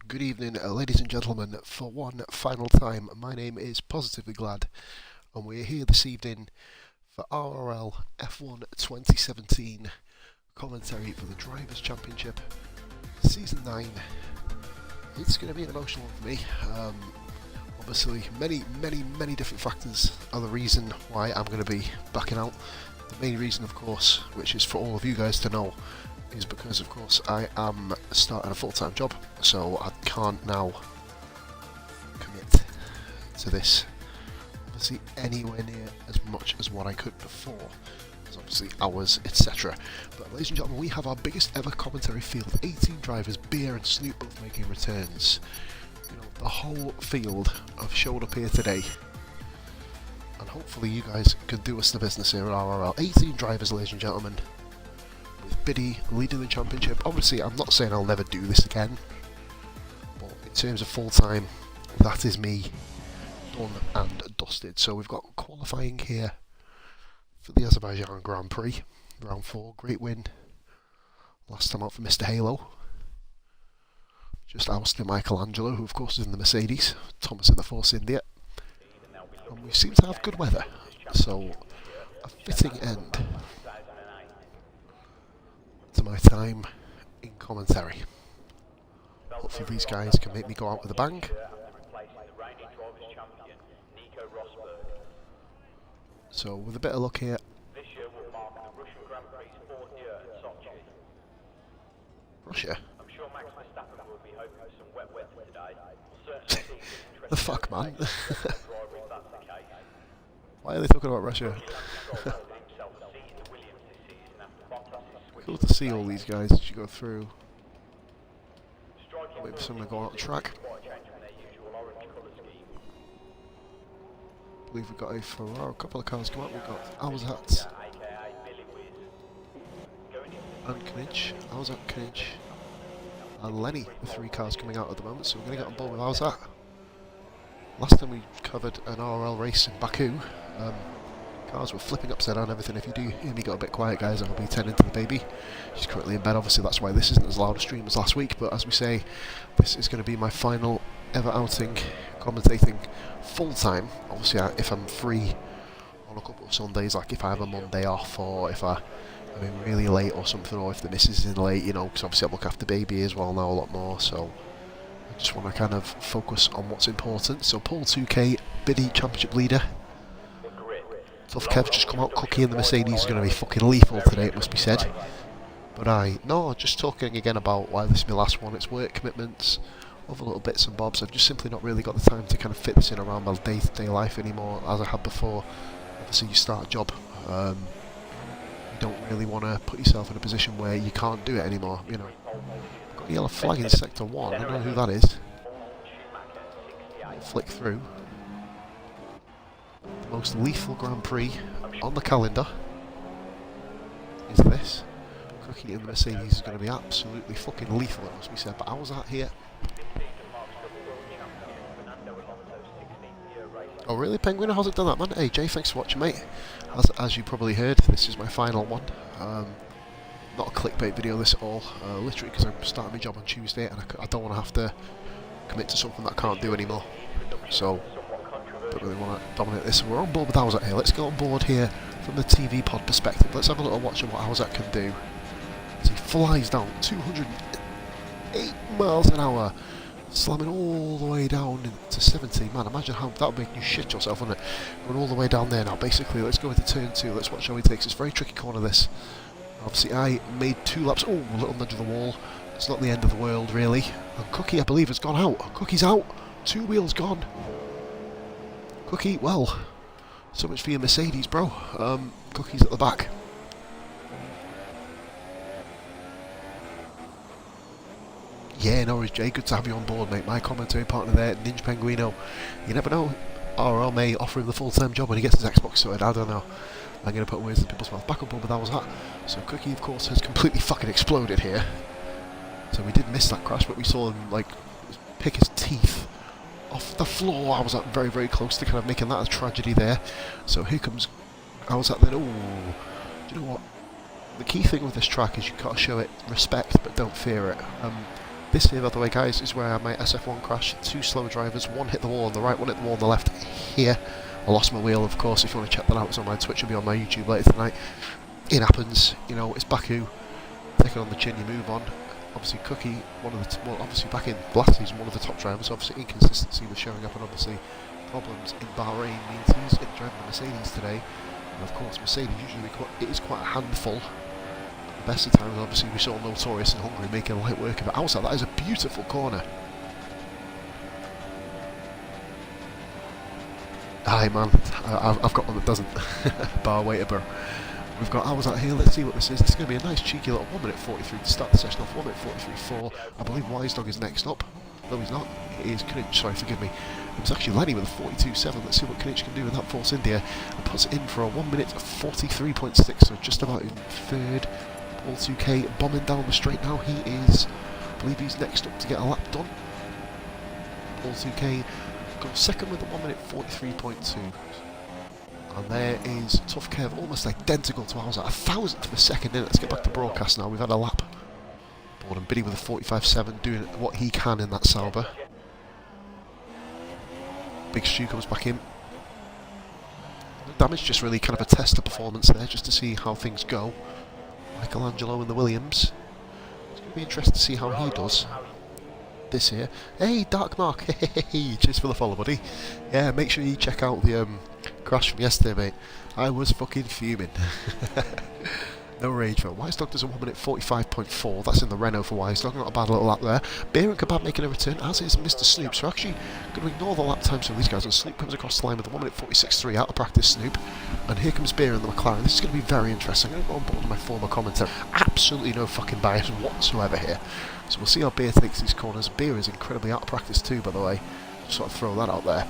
Good evening, ladies and gentlemen. For one final time, my name is Positively Glad, and we're here this evening for RRL F1 2017 commentary for the Drivers' Championship, Season 9. It's going to be an emotional one for me. Obviously, many different factors are the reason why I'm going to be backing out. The main reason, of course, which is for all of you guys to know, is because, of course, I am starting a full-time job, so I can't now commit to this, obviously, anywhere near as much as what I could before. There's obviously hours, etc. But, ladies and gentlemen, we have our biggest ever commentary field. 18 drivers, Beer and Snoop both making returns. You know, the whole field have showed up here today. And hopefully you guys can do us the business here at RRL. 18 drivers, ladies and gentlemen, with Biddy leading the championship. Obviously, I'm not saying I'll never do this again, but in terms of full-time, that is me done and dusted. So we've got qualifying here for the Azerbaijan Grand Prix, round 4, great win. Last time out for Mr. Halo. Just ousted Michelangelo, who of course is in the Mercedes, Thomas in the Force India. And we seem to have good weather, so a fitting end to my time in commentary. Hopefully these guys can make me go out with a bang. So with a bit of luck here, Russia? The fuck, man? Why are they talking about Russia? Cool to see all these guys as you go through. Wait for someone to go out the track. I believe we've got a Ferrari, a couple of cars come out. We've got Alzat and Knidge, Alzat, Knidge and Lenny, the 3 cars coming out at the moment, so we're going to get on board with Alzat. Last time we covered an RL race in Baku, cars were flipping upside down and everything. If you do hear me go a bit quiet, guys, I'll be tending to the baby. She's currently in bed, obviously that's why this isn't as loud a stream as last week, but as we say, this is going to be my final ever outing commentating full time. Obviously if I'm free on a couple of Sundays, like if I have a Monday off, or if I'm in really late or something, or if the missus is in late, you know, because obviously I look after baby as well now a lot more, so I just want to kind of focus on what's important. So Paul 2K, Biddy championship leader. Tough Kev's just come out. Cookie in the Mercedes is going to be fucking lethal today, it must be said. But no, just talking again about why this is my last one. It's work commitments, other little bits and bobs. I've just simply not really got the time to kind of fit this in around my day-to-day life anymore, as I had before. Obviously you start a job, you don't really want to put yourself in a position where you can't do it anymore, you know. Got a yellow flag in sector 1, I don't know who that is. Flick through. The most lethal Grand Prix on the calendar is this. Cookie in the Mercedes is going to be absolutely fucking lethal, it must be said. But I was out here. Oh really, Penguin? How's it done that, man? Hey Jay, thanks for watching, mate. As you probably heard, this is my final one. Not a clickbait video this at all, literally because I'm starting my job on Tuesday and I don't want to have to commit to something that I can't do anymore. So don't really want to dominate this. We're on board with Howzat here. Let's go on board here from the TV pod perspective. Let's have a little watch of what Howzat can do. As he flies down 208 miles an hour, slamming all the way down into 70. Man, imagine how that would make you shit yourself, wouldn't it? Going all the way down there now. Basically, let's go into turn 2. Let's watch how he takes this very tricky corner. This. Obviously, I made 2 laps. Oh, a little nudge of the wall. It's not the end of the world, really. And Cookie, I believe, has gone out. Cookie's out. 2 wheels gone. Cookie, well, so much for your Mercedes, bro. Cookie's at the back. Yeah, no worries, Jay. Good to have you on board, mate. My commentary partner there, Ninja Penguino. You never know. RL may offer him the full-time job when he gets his Xbox sorted. I don't know. I'm going to put words in people's mouth. Back on board, but that was that. So Cookie, of course, has completely fucking exploded here. So we did miss that crash, but we saw him, like, pick his teeth off the floor. I was very, very close to kind of making that a tragedy there. So here comes... I was at then... Oh, do you know what? The key thing with this track is you've got to show it respect, but don't fear it. This here, by the way, guys, is where I had my SF1 crash. 2 slow drivers, one hit the wall on the right, one hit the wall on the left here. I lost my wheel, of course. If you want to check that out, it's on my Twitch, it'll be on my YouTube later tonight. It happens, you know, it's Baku. Take it on the chin, you move on. Obviously, Cookie, one of the, well, obviously back in last season, one of the top drivers. Obviously, inconsistency was showing up, and obviously problems in Bahrain means he's driving the Mercedes today. And of course, Mercedes usually it is quite a handful. The best of times, obviously, we saw Notorious in Hungary making light work of it. Outside, that is a beautiful corner. Aye, man, I've got one that doesn't. Bar Waiterborough. We've got hours out here, let's see what this is. This is going to be a nice cheeky little 1 minute 43 to start the session off. 1 minute 43.4. I believe Wise Dog is next up. No, he's not. It is Knich, sorry, forgive me. It was actually Lenny with a 42.7. Let's see what Knich can do with that Force India. And puts it in for a 1 minute 43.6, so just about in third. Paul 2K bombing down the straight now. He is, I believe he's next up to get a lap done. Paul 2K goes second with a 1 minute 43.2. And there is Tough Kev, almost identical to ours, at 1,000th of a second in. Let's get back to broadcast now. We've had a lap. Board and Biddy with a 45.7, doing what he can in that Sauber. Big Stu comes back in. The damage just really kind of a test of performance there, just to see how things go. Michelangelo in the Williams. It's going to be interesting to see how he does. This here. Hey, Dark Mark. Hey, cheers for the follow, buddy. Yeah, make sure you check out the crash from yesterday, mate. I was fucking fuming. No rage though. Wise Dog does a 1 minute 45.4. That's in the Renault for Wise Dog. Not a bad little lap there. Beer and Kebab making a return, as is Mr. Snoop. So actually going to ignore the lap times from these guys. And Snoop comes across the line with a 1 minute 46.3 out of practice, Snoop. And here comes Beer in the McLaren. This is going to be very interesting. I'm going to go on board with my former commentator. Absolutely no fucking bias whatsoever here. So we'll see how Beer takes these corners. Beer is incredibly out of practice too, by the way. Just sort of throw that out there.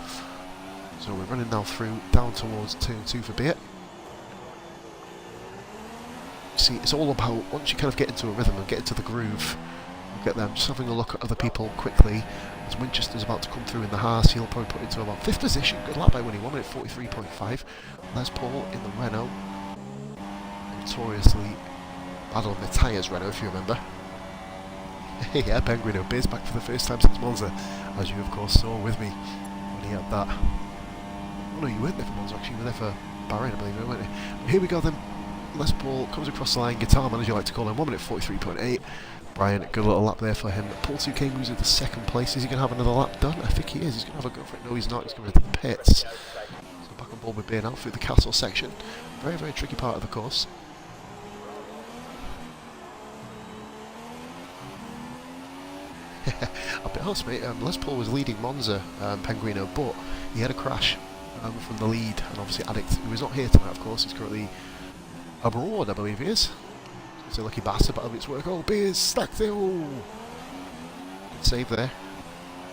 So we're running now through down towards turn 2 for Beer. See, it's all about, once you kind of get into a rhythm and get into the groove, we'll get them. Just having a look at other people quickly. As Winchester's about to come through in the Haas, he'll probably put into about 5th position. Good lap by Winnie, 1 minute 43.5. Les Paul in the Renault. Notoriously bad on the tyres, Renault, if you remember. Yeah, Ben Greeno, Beer's back for the first time since Monza, as you of course saw with me when he had that. Oh no, you weren't there for Monza actually, you were there for Bahrain, I believe, weren't you? But here we go then. Les Paul comes across the line, Guitar Man as you like to call him, 1 minute 43.8. Brian, good little lap there for him. Paul 2K moves into 2nd place. Is he going to have another lap done? I think he is. He's going to have a go for it. No, he's not. He's going into the pits. So back on board with Beer now through the castle section. Very, very tricky part of the course. I'll be honest, mate. Les Paul was leading Monza, Penguino, but he had a crash from the lead, and obviously Addict, who is not here tonight, of course. He's currently abroad, I believe he is. It's a lucky bastard, but it's work. Oh, Beer's stacked there. Oh, good save there.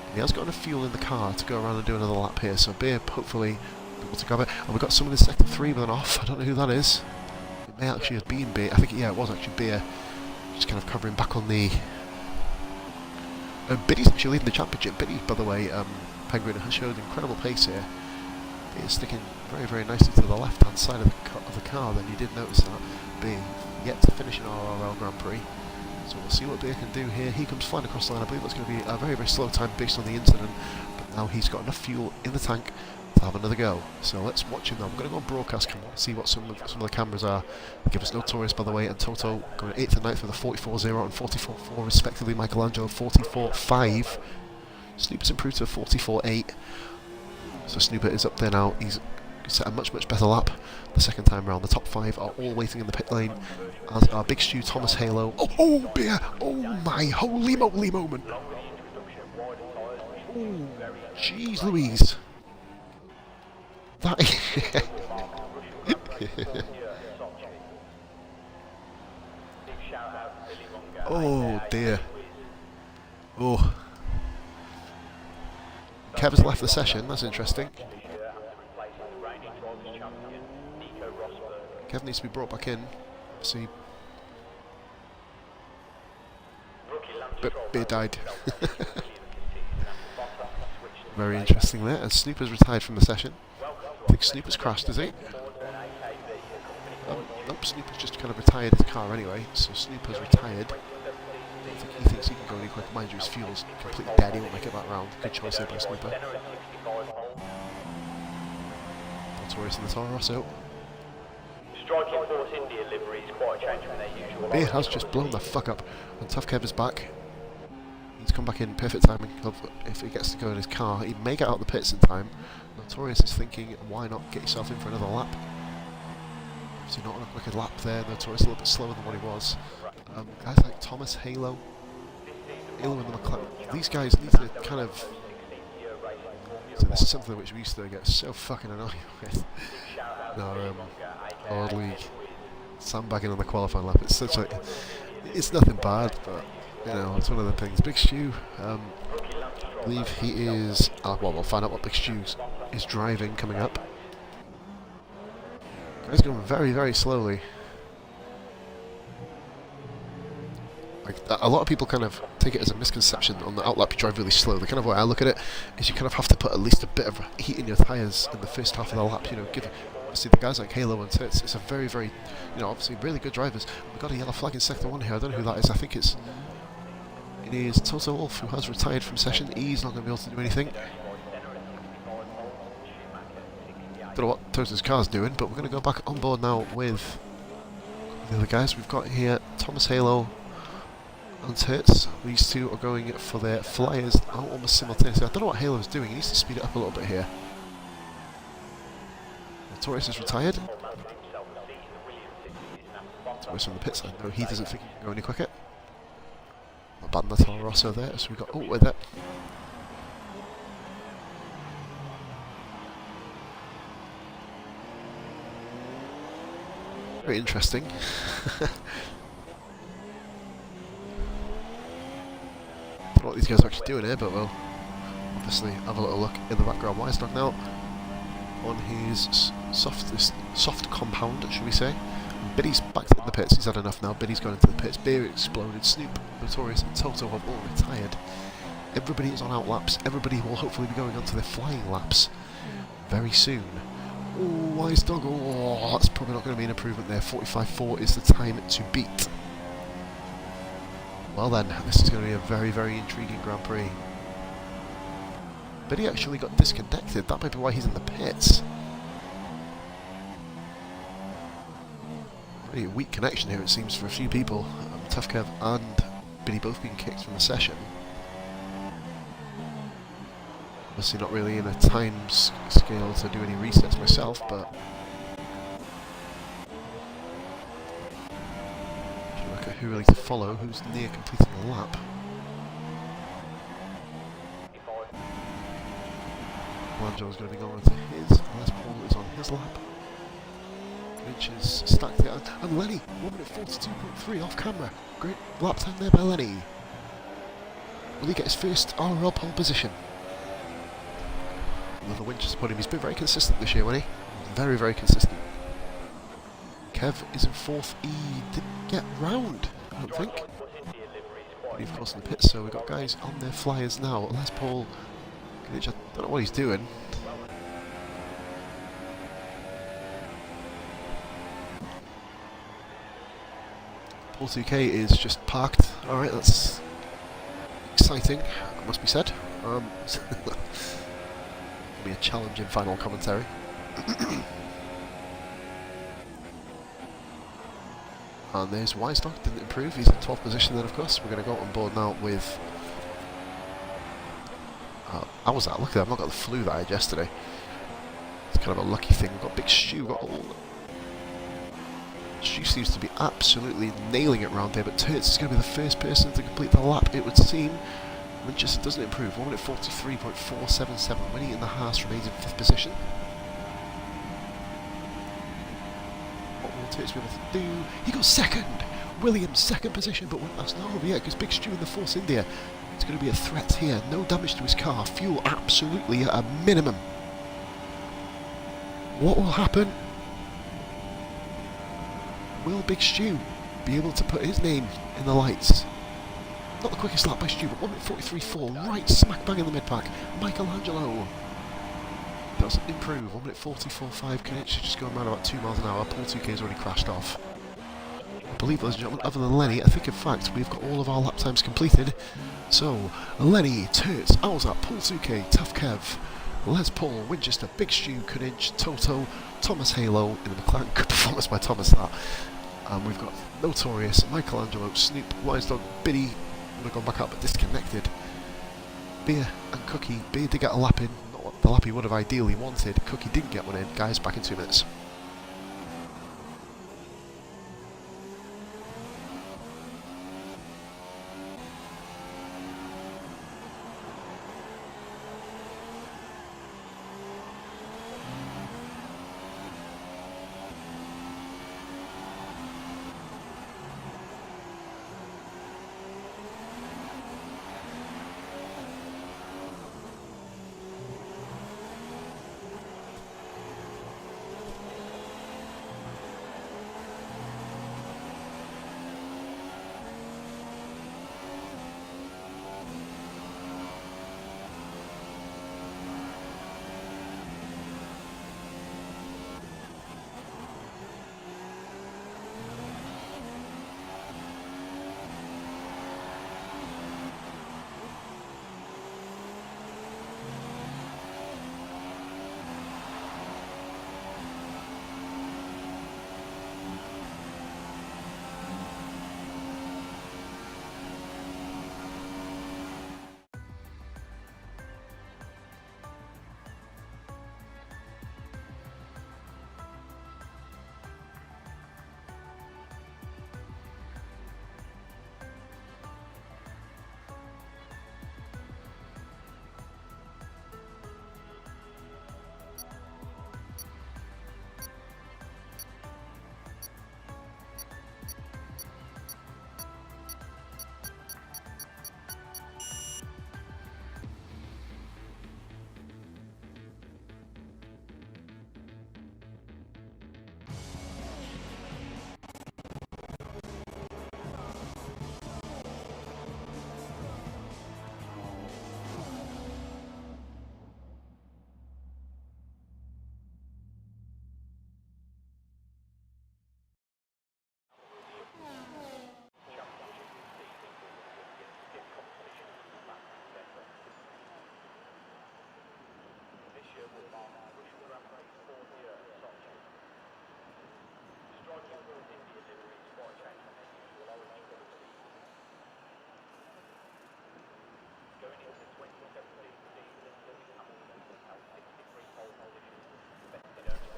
And he has got enough fuel in the car to go around and do another lap here, so Beer hopefully be able to grab it. And we've got someone in sector 3 with an off. I don't know who that is. It may actually have been Beer. I think, yeah, it was actually Beer. Just kind of covering back on the. Biddy's actually leading the championship. Biddy, by the way, Penguin has showed incredible pace here. He is sticking very, very nicely to the left-hand side of the car. Then you did notice that being yet to finish an RRL Grand Prix. So we'll see what Beer can do here. He comes flying across the line. I believe that's going to be a very, very slow time based on the incident. But now he's got enough fuel in the tank to have another go. So let's watch him now. We're going to go on broadcast camera, see what some of the cameras are. They give us Notorious, by the way, and Toto going 8th and 9th with a 44.0 and 44.4 respectively. Michelangelo 44.5. Snooper's improved to a 44.8. So Snooper is up there now. He's set a much, much better lap the second time round. The top 5 are all waiting in the pit lane, as are Big Stu, Thomas Halo. Oh, Beer! Oh my holy moly moment! Oh, jeez Louise! That oh dear. Oh. Kev has left the session, that's interesting. Kev needs to be brought back in. See. But Beer died. Very interesting there. And Snooper's retired from the session. I think Snooper's crashed, is he? Nope, Snooper's just kind of retired his car anyway. So Snooper's retired. I think he thinks he can go any quicker. Mind you, his fuel's completely dead. He won't make it that round. Good choice there by Sniper. Taurus in the Toro Rosso. Striking Force India livery is quite a change from their usual. Beer has just blown the fuck up, and Tough Kev is back. He's come back in perfect timing. If he gets to go in his car, he may get out of the pits in time. Notorious is thinking, why not get yourself in for another lap? Obviously not on a quicker lap there. Notorious a little bit slower than what he was. Guys like Thomas, Halo and the McLaren, these guys need to kind of... So this is something which we used to get so fucking annoyed with. World League sandbagging on the qualifying lap. It's such a... It's nothing bad, but you know, it's one of them things. Big Stu, I believe he is... well, we'll find out what Big Stu is driving coming up. Guy's going very, very slowly. Like, a lot of people kind of take it as a misconception on the outlap you drive really slow. The kind of way I look at it is you kind of have to put at least a bit of heat in your tyres in the first half of the lap, you know, obviously the guys like Halo and Tits, it's a very, very, you know, obviously really good drivers. We've got a yellow flag in sector 1 here, I don't know who that is, I think it is Toto Wolf, who has retired from session. He's not going to be able to do anything. Don't know what Toto's car's doing, but we're going to go back on board now with the other guys. We've got here Thomas, Halo and Tits. These two are going for their flyers almost simultaneously. I don't know what Halo's doing, he needs to speed it up a little bit here. Notorious is retired. Notorious from the pit side. No, he doesn't think he can go any quicker. Not bad in the Toro Rosso there, so we got with it. Very interesting. Don't know what these guys are actually doing here, but we'll obviously have a little look in the background. Wisdog now on his soft compound, should we say. And Biddy's back in the pits, he's had enough now. Biddy's gone into the pits, Beer exploded, Snoop, Notorious and Toto have all retired. Everybody is on out laps, everybody will hopefully be going on to their flying laps very soon. Oh, Wisdog, oh, that's probably not going to be an improvement there. 45.4 is the time to beat. Well then, this is going to be a very, very intriguing Grand Prix. But he actually got disconnected, that might be why he's in the pits. Pretty weak connection here it seems for a few people. Tough Kev and Biddy both being kicked from the session. Obviously not really in a time scale to do any resets myself, but... If you look at who really to follow, who's near completing the lap. Langelo's going to be going to his, Les Paul is on his lap. Glitch is stacked there, and Lenny, 1 minute 42.3 off camera. Great lap time there by Lenny. Will he get his first RL pole position? Another Winchester podium. He's been very consistent this year, wasn't he? Very, very consistent. Kev is in 4th. He didn't get round, I don't think. But of course in the pits, so we've got guys on their flyers now. Les Paul, I don't know what he's doing. Paul 2K is just parked. Alright, that's exciting, it must be said. Be a challenging final commentary. And there's Wisdog, didn't improve, he's in 12th position then of course. We're going to go on board now with... how was that? Look at that, I've not got the flu that I had yesterday. It's kind of a lucky thing. We've got Big Stu, got all... Stu seems to be absolutely nailing it round here, but Turts is going to be the first person to complete the lap, it would seem. Winchester doesn't improve, 1 minute 43.477, winning in the Haas remains in 5th position. What will Turts be able to do? He goes second! Williams, 2nd position, but that's not over yet, because Big Stu in the Force India. It's going to be a threat here, no damage to his car, fuel absolutely at a minimum. What will happen? Will Big Stu be able to put his name in the lights? Not the quickest lap by Stu, but 1 minute 43.4, right smack bang in the mid-pack. Michelangelo doesn't improve, 1 minute 44.5, Kinich just going around about 2 miles an hour. Paul 2K has already crashed off. I believe, ladies and gentlemen, other than Lenny, I think in fact we've got all of our lap times completed. So, Lenny, Turt, Alzap, Paul 2K, Tough Kev, Les Paul, Winchester, Big Stu, Kunich, Toto, Thomas Halo, in the McLaren. Good performance by Thomas, that. And we've got Notorious, Michelangelo, Snoop, Wise Dog, Biddy, would have gone back up but disconnected. Beer and Cookie. Beer did get a lap in, not what the lap he would have ideally wanted. Cookie didn't get one in. Guys, back in 2 minutes.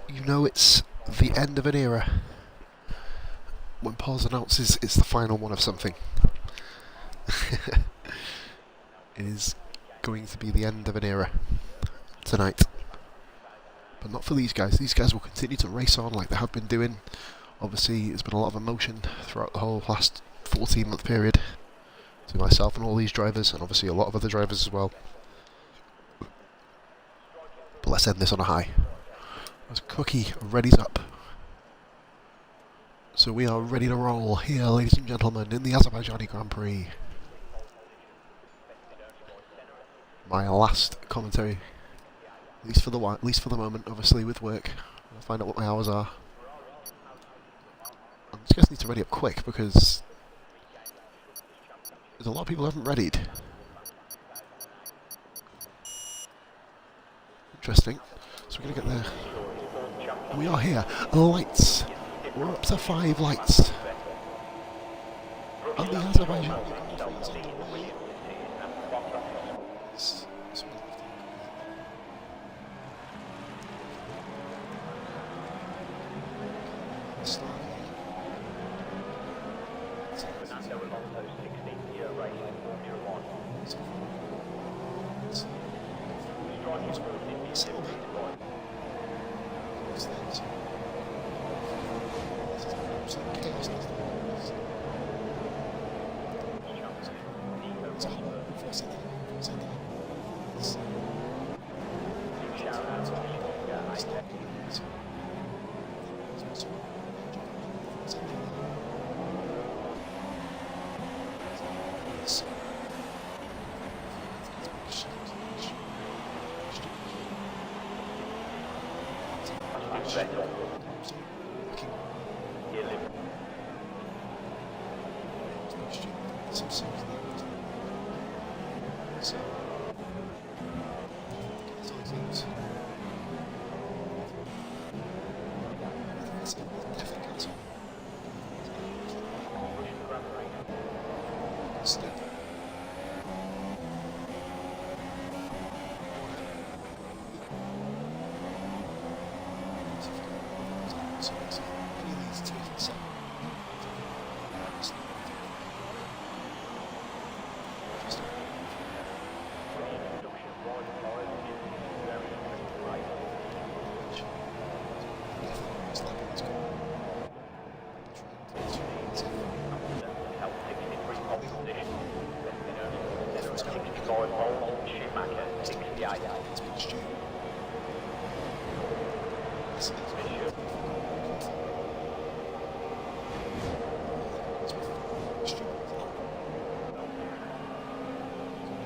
You know it's the end of an era when Paul announces it's the final one of something. It is going to be the end of an era tonight. But not for these guys. These guys will continue to race on like they have been doing. Obviously, there's been a lot of emotion throughout the whole last 14-month period to myself and all these drivers, and obviously a lot of other drivers as well. But let's end this on a high. As Cookie readies up. So we are ready to roll here, ladies and gentlemen, in the Azerbaijan Grand Prix. My last commentary, at least for the moment, obviously with work. I'll find out what my hours are. I just guys need to ready up quick because there's a lot of people who haven't readied. Interesting. So we're going to get there. We are here. Lights. We're up to 5 lights. And the Azerbaijan Grand Prix is underway. Some serious levels. So, it's all things. It's definitely got some. Snip. So it's really easy to get the second.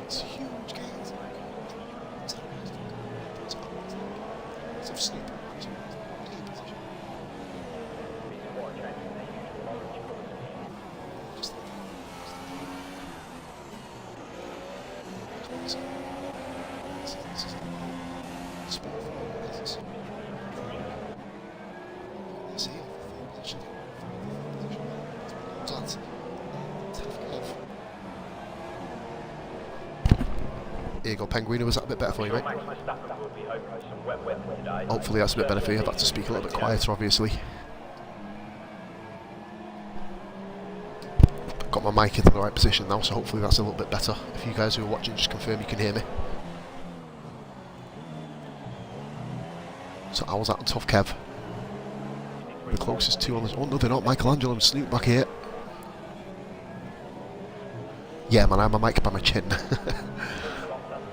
It's huge gains. Of sleep. Here you go, Penguin. Was that a bit better for you, mate? Hopefully that's a bit better for you. I've had to speak a little bit quieter, obviously. Got my mic into the right position now, so hopefully that's a little bit better. If you guys who are watching just confirm you can hear me. So I was at Tough Kev. The closest two on this. Oh no, they're not. Michelangelo and Snoop back here. Yeah, man, I have my mic by my chin.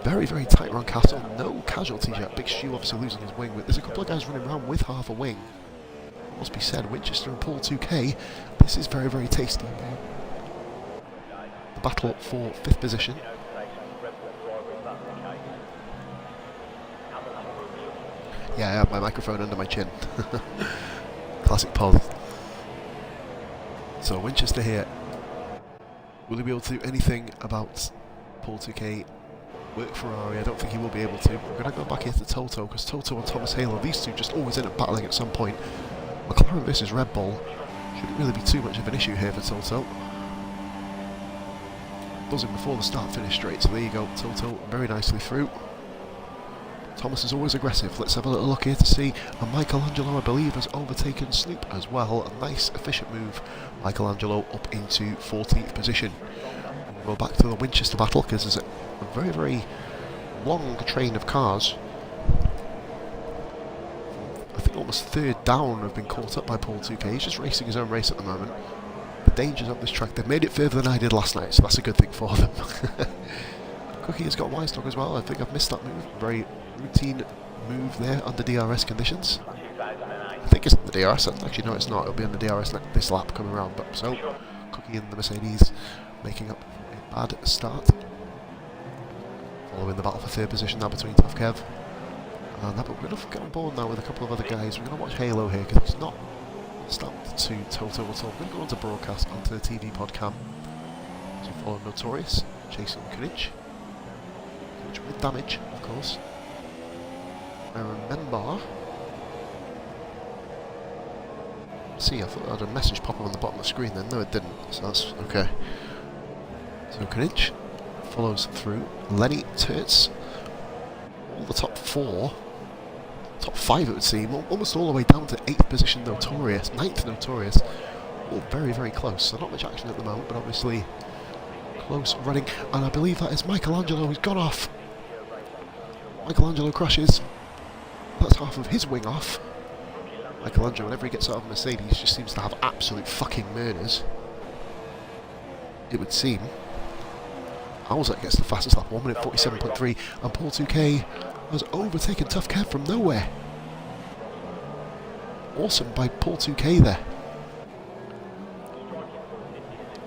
Very, very tight around Castle. No casualties yet. Big Stu obviously losing his wing. But there's a couple of guys running around with half a wing. Must be said, Winchester and Paul 2K. This is very, very tasty. The battle for 5th position. Yeah, I have my microphone under my chin. Classic Paul. So Winchester here. Will he be able to do anything about Paul 2K? Work Ferrari, I don't think he will be able to. We're going to go back here to Toto, because Toto and Thomas Halo, these two just always end up battling at some point. McLaren versus Red Bull shouldn't really be too much of an issue here for Toto. Does him before the start finish straight, so there you go, Toto very nicely through. Thomas is always aggressive. Let's have a little look here to see. And Michelangelo, I believe, has overtaken Snoop as well. A nice, efficient move. Michelangelo up into 14th position. We'll go back to the Winchester battle, because there's a very, very long train of cars. I think almost third down have been caught up by Paul 2K. He's just racing his own race at the moment. The dangers of this track, they've made it further than I did last night, so that's a good thing for them. Cookie has got Wise Dog as well. I think I've missed that move. Very routine move there under DRS conditions. I think it's the DRS. Actually, no, it's not. It'll be on the DRS this lap coming around. But so, Cookie and the Mercedes making up a bad start. Following the battle for 3rd position now between Tough Kev and that. But we're going to get on board now with a couple of other guys. We're going to watch Halo here, because it's not stamped to Toto at all. We're going to go on to broadcast onto the TV pod cam. So follow Notorious, Jason Kunich with damage, of course. I remember. See, I thought I had a message pop up on the bottom of the screen then. No, it didn't, so that's okay. So Kunich follows through. Lenny Turtz. All the top 4. Top 5 it would seem. Almost all the way down to 8th position Notorious. 9th Notorious. All very, very close. So not much action at the moment, but obviously close running. And I believe that is Michelangelo who's gone off. Michelangelo crashes. That's half of his wing off. Michelangelo, whenever he gets out of a Mercedes, just seems to have absolute fucking murders. It would seem. Howser gets the fastest lap, 1 minute 47.3, and Paul 2K has overtaken Tough Kev from nowhere. Awesome by Paul 2K there.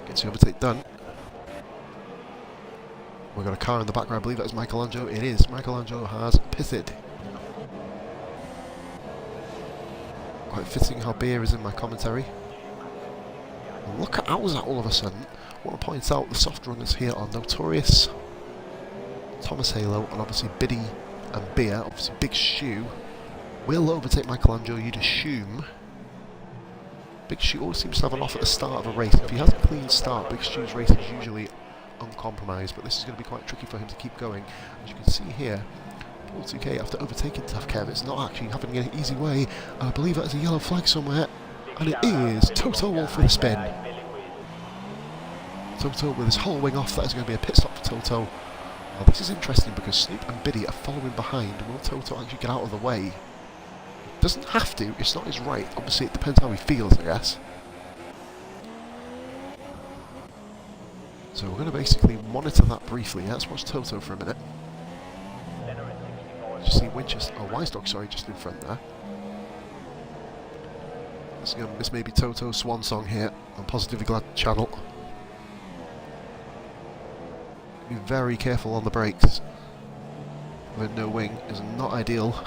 Gets the overtake done. We've got a car in the background, I believe that is Michelangelo. It is. Michelangelo has pitted. Quite fitting how Beer is in my commentary. Look at Howser all of a sudden. I want to point out the soft runners here are Notorious, Thomas Halo, and obviously Biddy and Beer. Obviously Big Shoe will overtake Michelangelo, you'd assume. Big Shoe always seems to have an off at the start of a race. If he has a clean start, Big Shoe's race is usually uncompromised, but this is going to be quite tricky for him to keep going. As you can see here, Paul 2K, after overtaking Tough Kev, it's not actually happening in an easy way, and I believe that is a yellow flag somewhere, and it is Toto Wolff for the spin. Toto with his whole wing off, that is going to be a pit stop for Toto. Now this is interesting because Snoop and Biddy are following behind. Will Toto actually get out of the way? Doesn't have to, it's not his right. Obviously it depends how he feels, I guess. So we're going to basically monitor that briefly. Let's watch Toto for a minute. Just see Winchester, oh Wise Dog, sorry, just in front there. This may be Toto's swan song here on Positively Glad channel. Be very careful on the brakes. With no wing is not ideal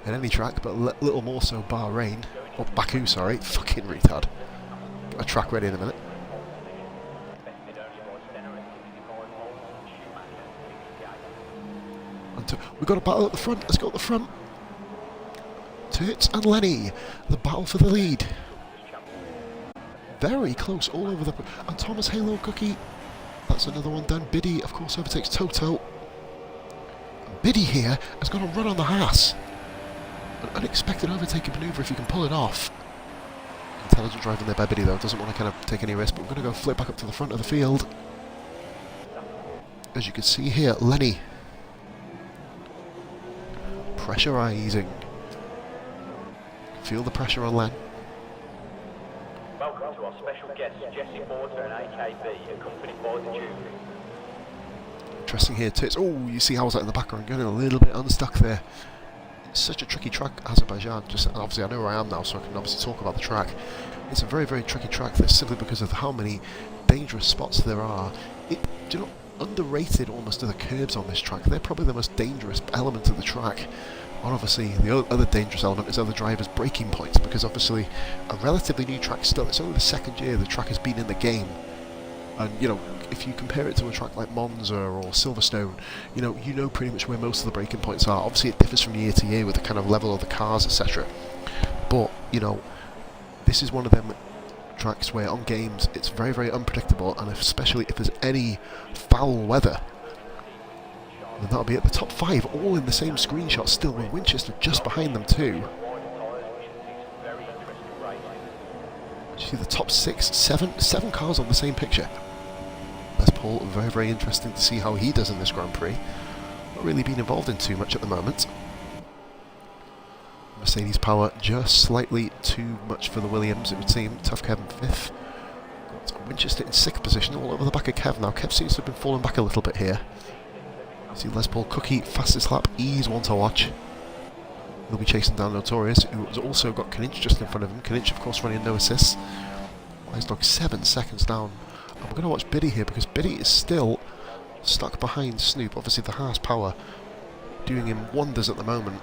in any track, but little more so Bahrain. Or Baku, sorry. Fucking retard. Get a track ready in a minute. We've got a battle at the front. Let's go at the front. Toots and Lenny. The battle for the lead. Very close all over the... And Thomas Halo Cookie. That's another one done. Biddy, of course, overtakes Toto. Biddy here has got a run on the Haas. An unexpected overtaking manoeuvre if you can pull it off. Intelligent driving there by Biddy though, doesn't want to kind of take any risk, but we're going to go flip back up to the front of the field. As you can see here, Lenny. Pressurising. Feel the pressure on Len. Welcome to our special guests, Jesse Porter and AKB, accompanied by the Duke. Interesting here, Tits. Oh, you see how's that in the background, getting a little bit unstuck there. It's such a tricky track, Azerbaijan. Just obviously, I know where I am now, so I can obviously talk about the track. It's a very, very tricky track. This simply because of how many dangerous spots there are. Do you know, underrated almost are the curbs on this track. They're probably the most dangerous element of the track. And obviously, the other dangerous element is other drivers' braking points, because obviously, a relatively new track still. It's only the second year the track has been in the game. And, you know, if you compare it to a track like Monza or Silverstone, you know pretty much where most of the braking points are. Obviously, it differs from year to year with the kind of level of the cars, etc. But, you know, this is one of them tracks where on games it's very, very unpredictable, and especially if there's any foul weather, then that'll be at the top 5, all in the same screenshot still, with Winchester just behind them too. You see the top 6, 7 cars on the same picture. That's Paul, very, very interesting to see how he does in this Grand Prix. Not really been involved in too much at the moment. Mercedes power just slightly too much for the Williams, it would seem. Tough Kev in 5th. Got Winchester in 6th position, all over the back of Kev now. Kev seems to have been falling back a little bit here. See Les Paul Cookie, fastest lap, he's one to watch. He'll be chasing down Notorious, who has also got Kaninch just in front of him. Kaninch, of course, running no assists. Wise Dog 7 seconds down. And we're going to watch Biddy here, because Biddy is still stuck behind Snoop. Obviously, the Haas power doing him wonders at the moment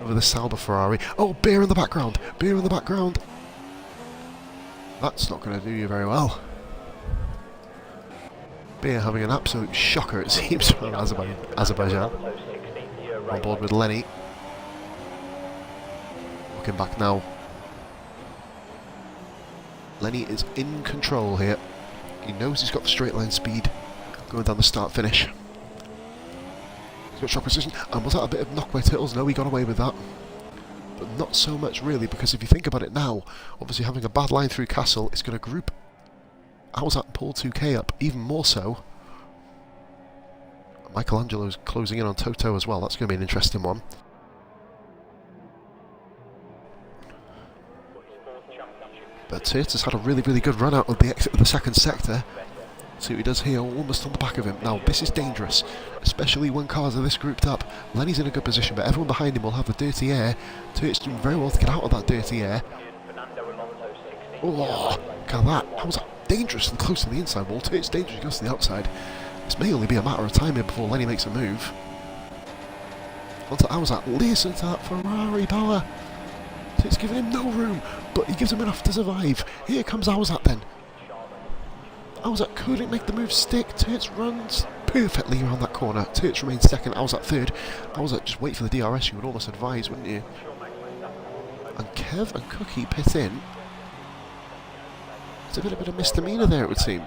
over the Sauber Ferrari. Oh, Beer in the background! Beer in the background! That's not going to do you very well. Beer having an absolute shocker, it seems, from Azerbaijan. On board with Lenny. Looking back now. Lenny is in control here. He knows he's got the straight line speed going down the start finish. He's got shot precision, and was that a bit of knock by Turtles? No, he got away with that. But not so much really, because if you think about it now, obviously having a bad line through Castle is going to group Howzat and Paul 2K up even more so. Michelangelo's closing in on Toto as well. That's going to be an interesting one. But Tirts has had a really, really good run out of the exit of the second sector. See what he does here, almost on the back of him. Now, this is dangerous, especially when cars are this grouped up. Lenny's in a good position, but everyone behind him will have the dirty air. Tirts doing very well to get out of that dirty air. Oh, look at that. How was that dangerous and close to the inside wall? Tirts dangerous, he goes to the outside. This may only be a matter of time here before Lenny makes a move. Onto Howzat. Listen to that Ferrari power. It's giving him no room, but he gives him enough to survive. Here comes Howzat then. Awzat couldn't make the move stick. Turts runs perfectly around that corner. Turts remains second. Awzat third. Awzat just wait for the DRS, you would almost advise, wouldn't you? And Kev and Cookie pit in. It's a bit of a misdemeanor there, it would seem.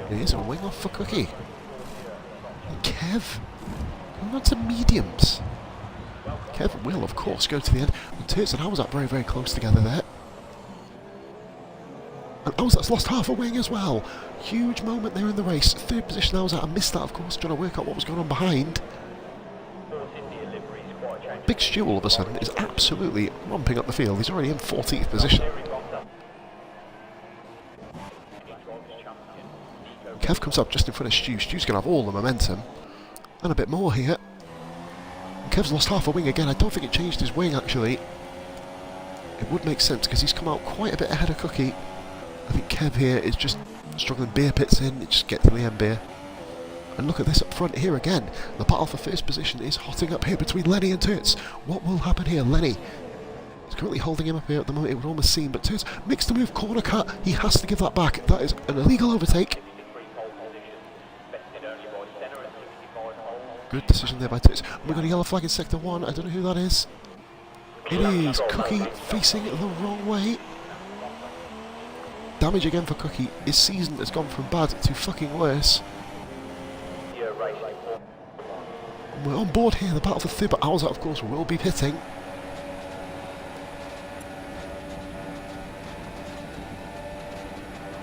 Here's a wing off for Cookie. And Kev going on to mediums. Kev will, of course, go to the end. And Turts and Awzat very, very close together there. And Awzat's lost half a wing as well. Huge moment there in the race. Third position Awzat. I missed that, of course, trying to work out what was going on behind. Big Stu, all of a sudden, is absolutely romping up the field. He's already in 14th position. Kev comes up just in front of Stu. Stu's going to have all the momentum. And a bit more here. And Kev's lost half a wing again. I don't think it changed his wing, actually. It would make sense, because he's come out quite a bit ahead of Cookie. I think Kev here is just struggling. Beer pits in. Just get to the end, Beer. And look at this up front here again. The battle for first position is hotting up here between Lenny and Turts. What will happen here? Lenny is currently holding him up here at the moment, it would almost seem. But Turts makes the move, corner cut. He has to give that back. That is an illegal overtake. Good decision there by Turts. We've got a yellow flag in sector 1. I don't know who that is. It is Cookie facing the wrong way. Damage again for Cookie. His season has gone from bad to fucking worse. We're on board here, the battle for third, but Awzat, of course, will be pitting.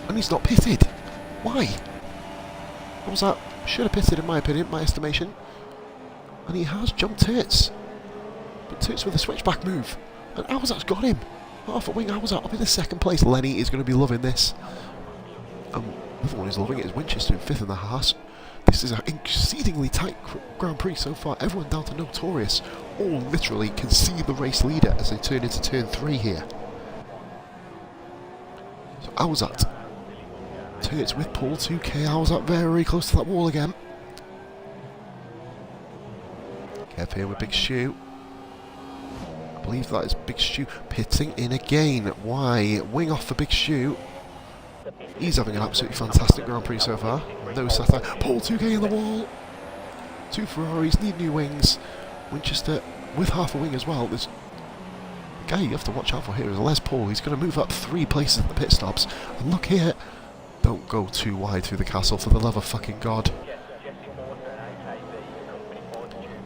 And he's not pitted. Why? Awzat should have pitted, in my opinion, my estimation. And he has jumped Turts. But Turts with a switchback move. And Awzat's got him. Half a wing Awzat up in the second place. Lenny is going to be loving this. The other one who's loving it is Winchester in 5th in the Haas. This is an exceedingly tight Grand Prix so far. Everyone down to Notorious. All literally can see the race leader as they turn into turn 3 here. So Awzat. Turts with Paul 2K. Awzat very close to that wall again. Kev here with Big Stu. I believe that is Big Stu pitting in again. Why? Wing off for Big Stu. He's having an absolutely fantastic Grand Prix so far. No satire. Paul 2K in the wall. 2 Ferraris need new wings. Winchester with half a wing as well. There's a guy you have to watch out for here is Les Paul. He's going to move up 3 places at the pit stops. And look here. Don't go too wide through the castle, for the love of fucking God.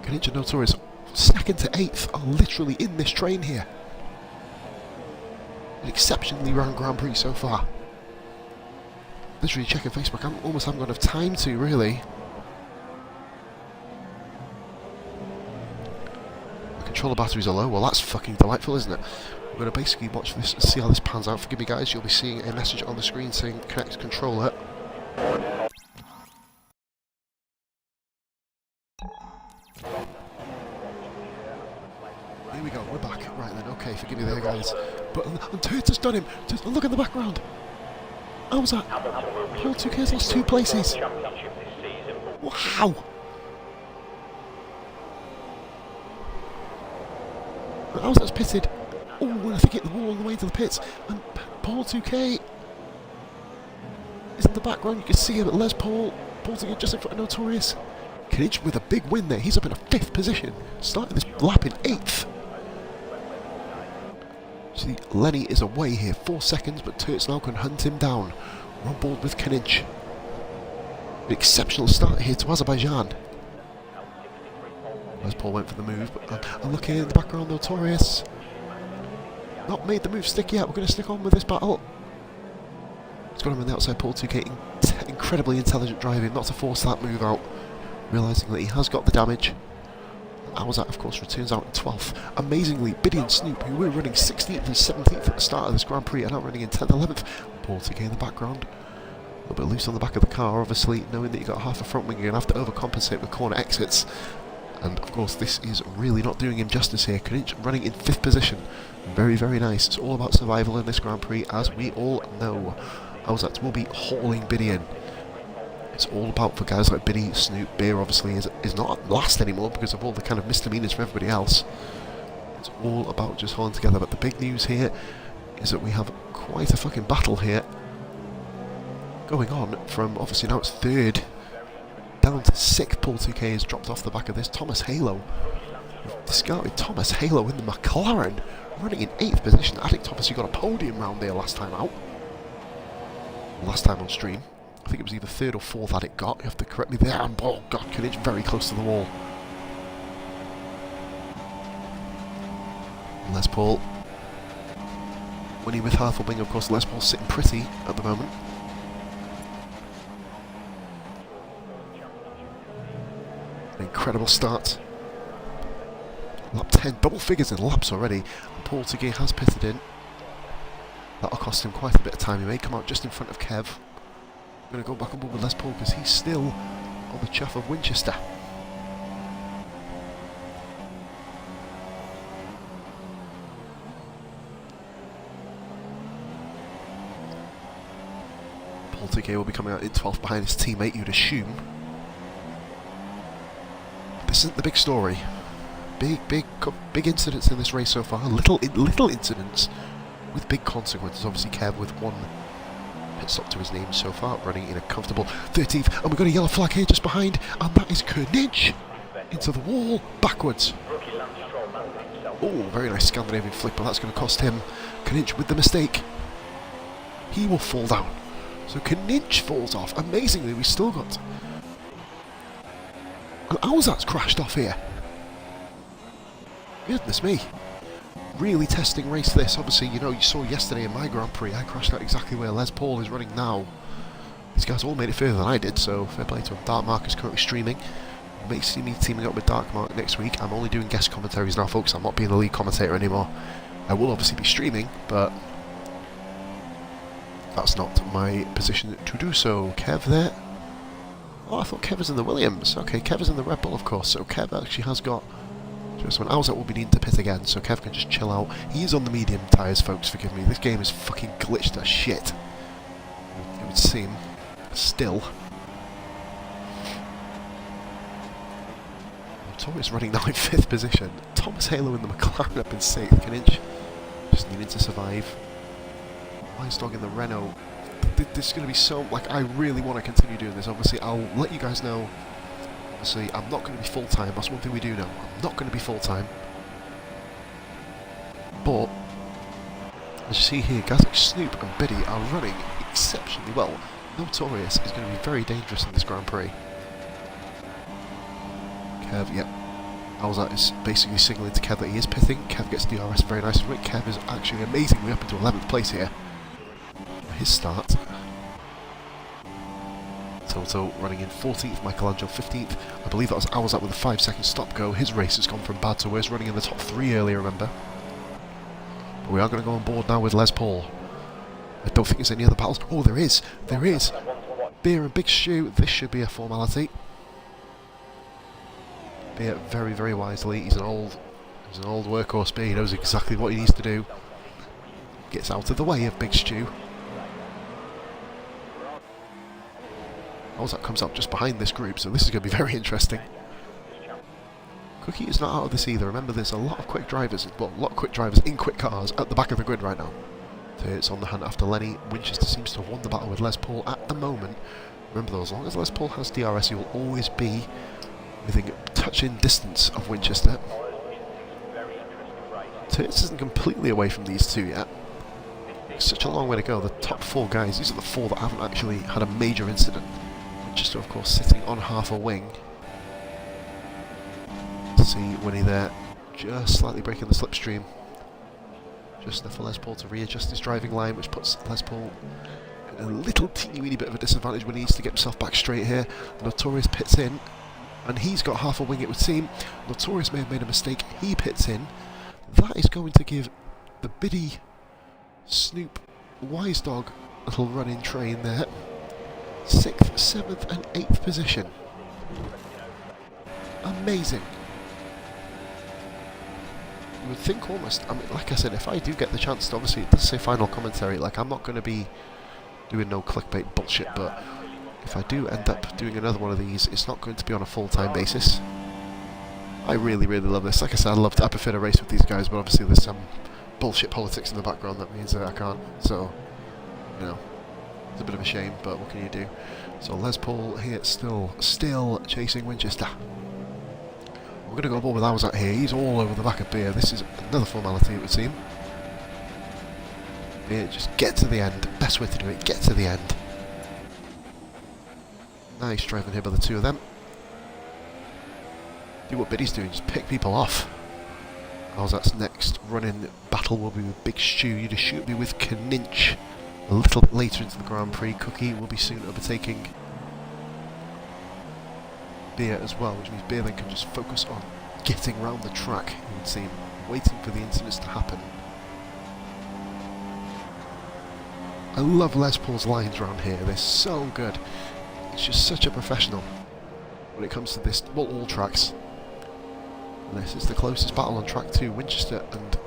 Ninja Notorious 2nd to 8th are literally in this train here. An exceptionally round Grand Prix so far. Literally checking Facebook, I almost haven't got enough time to, really. The controller batteries are low. Well, that's fucking delightful, isn't it? We're going to basically watch this and see how this pans out. Forgive me, guys, you'll be seeing a message on the screen saying connect controller. Here we go, we're back. Right then, okay, forgive me there, guys. But and Turts has done him. Turts, look in the background. Awzat. Paul 2K's lost 2 places. Wow. Awzat's pitted. Oh, and I think hit the wall on the way to the pits. And Paul 2K is in the background. You can see him at Les Paul. Paul 2K just in front of Notorious. Kinich with a big win there. He's up in a 5th position. Starting this lap in 8th. See, Lenny is away here. 4 seconds, but Turts now can hunt him down. We're on board with Kinich. An exceptional start here to Azerbaijan. Les Paul went for the move, but I'm looking in the background, Notorious. Not made the move stick yet. We're going to stick on with this battle. It's got him on the outside. Paul 2K, incredibly intelligent driving, not to force that move out. Realising that he has got the damage. Awzat, of course, returns out in 12th. Amazingly, Biddy and Snoop, who were running 16th and 17th at the start of this Grand Prix, are now running in 10th, 11th. Paul 2K in the background. A little bit loose on the back of the car, obviously, knowing that you've got half a front wing, you're going to have to overcompensate with corner exits. And, of course, this is really not doing him justice here. Kinich running in 5th position. Very, very nice. It's all about survival in this Grand Prix, as we all know. Awzat will be hauling Biddy in. It's all about, for guys like Biddy, Snoop, Beer obviously is not last anymore because of all the kind of misdemeanors from everybody else. It's all about just holding together. But the big news here is that we have quite a fucking battle here. going on from, obviously now it's third down to sixth. Paul 2K has dropped off the back of this. Thomas Halo, discarded Thomas Halo in the McLaren, running in 8th position. I think Thomas, you got a podium round there last time out. Last time on stream. I think it was either 3rd or 4th that it got. You have to correct me there. And oh god, Kinich very close to the wall. Les Paul winning with Harthelbing. Of course, Les Paul sitting pretty at the moment. An incredible start. Lap 10, double figures in laps already. And Paul Tegay has pitted in. That'll cost him quite a bit of time. He may come out just in front of Kev. I'm going to go back on board with Les Paul because he's still on the chaff of Winchester. Paul Tegay will be coming out in 12th behind his teammate, you'd assume. This isn't the big story. Big incidents in this race so far. Little incidents with big consequences. Obviously Kev with one pit stop to his name so far, running in a comfortable 13th. And we've got a yellow flag here just behind, and that is Kernich into the wall, backwards. Oh, very nice Scandinavian flick, but that's going to cost him. Kernich with the mistake. He will fall down. So Kernich falls off. Amazingly, we still got... And Alzat's crashed off here. Goodness me. Really testing race this. Obviously, you know, you saw yesterday in my Grand Prix, I crashed out exactly where Les Paul is running now. These guys all made it further than I did, so fair play to them. Dark Mark is currently streaming. May see me teaming up with Dark Mark next week. I'm only doing guest commentaries now, folks. I'm not being the lead commentator anymore. I will obviously be streaming, but that's not my position to do so. Kev there. Oh, I thought Kev was in the Williams. Okay, Kev is in the Red Bull, of course. So Kev actually has got... Just when Alzat will be needing to pit again, so Kev can just chill out. He is on the medium tyres, folks, forgive me. This game is fucking glitched as shit. It would seem. Still. Torres running now in 5th position. Thomas Halo in the McLaren up in 6th. Kinich just needing to survive. Weisdog in the Renault. This is going to be so... Like, I really want to continue doing this. Obviously, I'll let you guys know. Obviously, I'm not going to be full-time. That's one thing we do know. I'm not going to be full-time. But, as you see here, guys like Snoop and Biddy are running exceptionally well. Notorious is going to be very dangerous in this Grand Prix. Kev, yep. Alzat is basically signalling to Kev that he is pitting. Kev gets DRS very nice. Kev is actually amazingly up into 11th place here. His start. Toto running in 14th, Michelangelo 15th. I believe that was Alzat with a 5-second stop go. His race has gone from bad to worse, running in the top 3 earlier, remember. But we are going to go on board now with Les Paul. I don't think there's any other battles. Oh, there is! There is! Beer and Big Stew, this should be a formality. Beer very, very wisely. He's an old workhorse Beer. He knows exactly what he needs to do. Gets out of the way of Big Stew. Alzat comes up just behind this group, so this is going to be very interesting. Cookie is not out of this either. Remember, there's a lot of quick drivers, well, a lot of quick drivers in quick cars at the back of the grid right now. So it's on the hunt after Lenny. Winchester seems to have won the battle with Les Paul at the moment. Remember though, as long as Les Paul has DRS, he will always be within touching distance of Winchester. Turts isn't completely away from these two yet. It's such a long way to go. The top 4 guys, these are the 4 that haven't actually had a major incident. Winchester, of course, sitting on half a wing. See Winnie there, just slightly breaking the slipstream. Just enough for Les Paul to readjust his driving line, which puts Les Paul in a little teeny weeny bit of a disadvantage when he needs to get himself back straight here. Notorious pits in, and he's got half a wing, it would seem. Notorious may have made a mistake, he pits in. That is going to give the Biddy, Snoop, Wise Dog a little run-in train there. 6th, 7th and 8th position. Amazing. You would think almost, I mean, like I said, if I do get the chance to, obviously it does say final commentary, like I'm not going to be doing no clickbait bullshit, but if I do end up doing another one of these, it's not going to be on a full-time basis. I really, really love this. Like I said, I prefer to race with these guys, but obviously there's some bullshit politics in the background that means that I can't, so, you know. It's a bit of a shame, but what can you do? So Les Paul here still chasing Winchester. We're going to go ball with Owzat here. He's all over the back of Beer. This is another formality, it would seem. Beer, just get to the end. Best way to do it, get to the end. Nice driving here by the two of them. Do what Biddy's doing, just pick people off. Owzat's next running battle will be with Big Stu. You just shoot me with Kninch. A little bit later into the Grand Prix, Cookie will be soon overtaking Beer as well, which means Beer then can just focus on getting round the track, it would seem, waiting for the incidents to happen. I love Les Paul's lines around here, they're so good. It's just such a professional when it comes to this, well, all tracks. And this is the closest battle on track 2, Winchester and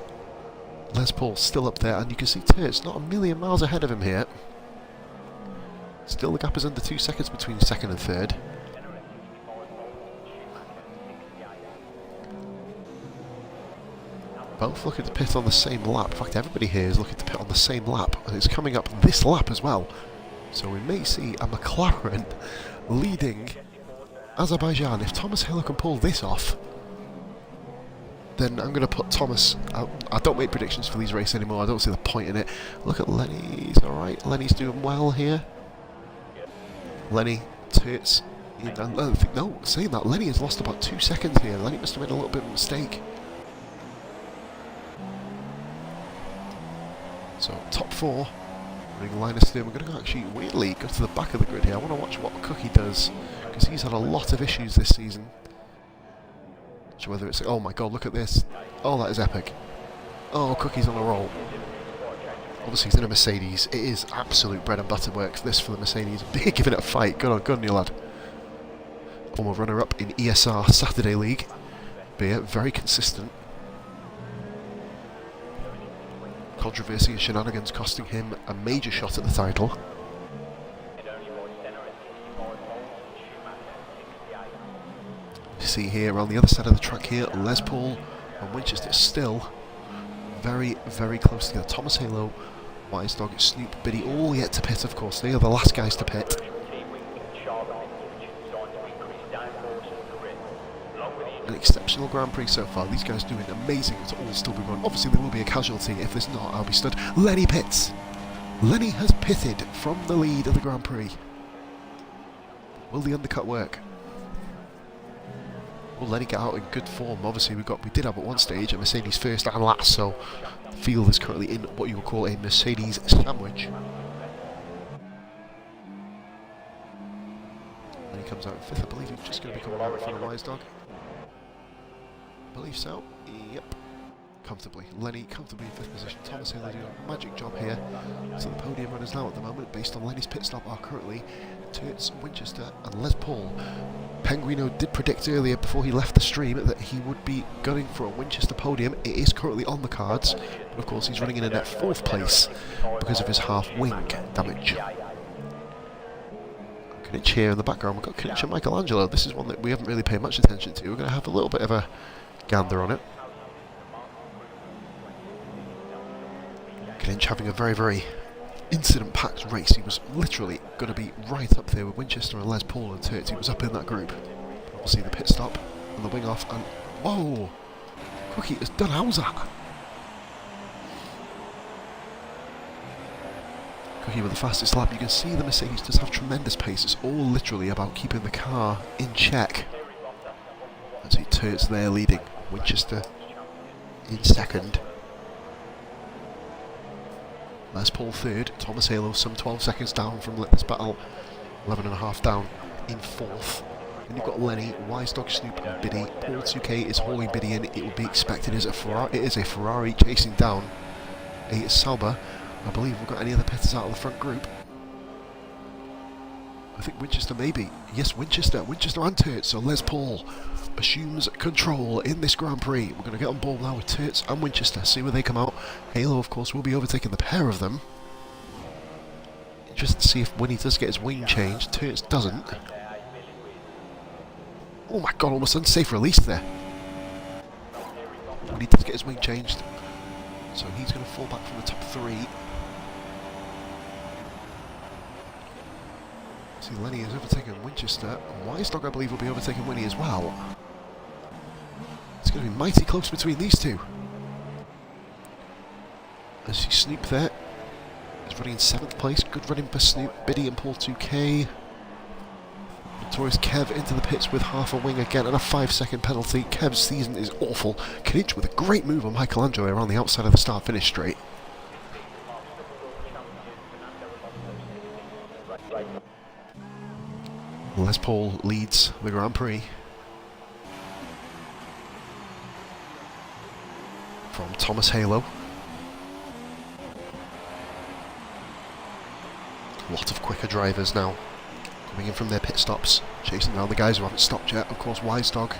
Les Paul still up there, and you can see Turt's not a million miles ahead of him here. Still the gap is under 2 seconds between second and third. Both looking to pit on the same lap. In fact, everybody here is looking to pit on the same lap, and it's coming up this lap as well. So we may see a McLaren leading Azerbaijan. If Thomas Halo can pull this off, then I'm going to put Thomas out. I don't make predictions for these races anymore. I don't see the point in it. Look at Lenny. He's alright. Lenny's doing well here. Lenny, Turts. No, saying that, Lenny has lost about 2 seconds here. Lenny must have made a little bit of a mistake. So, top 4. Running line of steer. We're going to actually, weirdly, go to the back of the grid here. I want to watch what Cookie does, because he's had a lot of issues this season. So whether it's, oh my god, look at this. Oh, that is epic. Oh, Cookie's on a roll. Obviously he's in a Mercedes. It is absolute bread and butter work, this for the Mercedes. They're giving it a fight. Good on you, lad. Former runner-up in ESR Saturday League. Beer, very consistent. Controversy and shenanigans costing him a major shot at the title. See here on the other side of the track here, Les Paul and Winchester still very, very close together. Thomas Halo, Wise Dog, Snoop, Biddy, all yet to pit, of course. They are the last guys to pit. An exceptional Grand Prix so far. These guys doing amazing to all still be run. Obviously there will be a casualty. If there's not, I'll be stood. Lenny pits. Lenny has pitted from the lead of the Grand Prix. Will the undercut work? Will Lenny get out in good form? Obviously we did have at one stage a Mercedes first and last, so the field is currently in what you would call a Mercedes sandwich. Lenny comes out in fifth. I believe he's just going to be coming out in front of Wise Dog. I believe so. Yep. Comfortably. Lenny comfortably in fifth position. Thomas Halo doing a magic job here. So the podium runners now at the moment, based on Lenny's pit stop, are currently Turts, Winchester and Les Paul. Penguino did predict earlier before he left the stream that he would be gunning for a Winchester podium. It is currently on the cards, but of course he's running in a net 4th place because of his half wing damage. Kninch here in the background. We've got Kninch and Michelangelo. This is one that we haven't really paid much attention to. We're going to have a little bit of a gander on it. Kninch having a very, very incident-packed race. He was literally going to be right up there with Winchester and Les Paul and Turts. He was up in that group. Obviously the pit stop and the wing off, and whoa! Cookie has done Owzat. Cookie with the fastest lap. You can see the Mercedes does have tremendous pace. It's all literally about keeping the car in check. And see Turts there leading. Winchester in second. Les Paul third. Thomas Halo some 12 seconds down from this battle. 11.5 down in fourth. Then you've got Lenny, Wise Dog, Snoop and Biddy. Paul 2K is hauling Biddy in. It would be expected. It is a Ferrari chasing down a Sauber. I believe we've got any other pitters out of the front group. I think Winchester maybe. Yes, Winchester and Turts. So Les Paul assumes control in this Grand Prix. We're going to get on board now with Turts and Winchester, see where they come out. Halo, of course, will be overtaking the pair of them. Interested to see if when he does get his wing changed, Turts doesn't. Oh my god, almost unsafe release there. When he does get his wing changed. So he's going to fall back from the top 3. See, Lenny has overtaken Winchester, and Weisdog, I believe, will be overtaking Winnie as well. It's going to be mighty close between these two. As you Snoop there, he's running in 7th place. Good running for Snoop, Biddy and Paul 2K. Notorious Kev into the pits with half a wing again and a 5-second penalty. Kev's season is awful. Kinich with a great move on Michelangelo around the outside of the start-finish straight. Les Paul leads the Grand Prix from Thomas Halo. A lot of quicker drivers now coming in from their pit stops, chasing down the guys who haven't stopped yet. Of course, Weisdog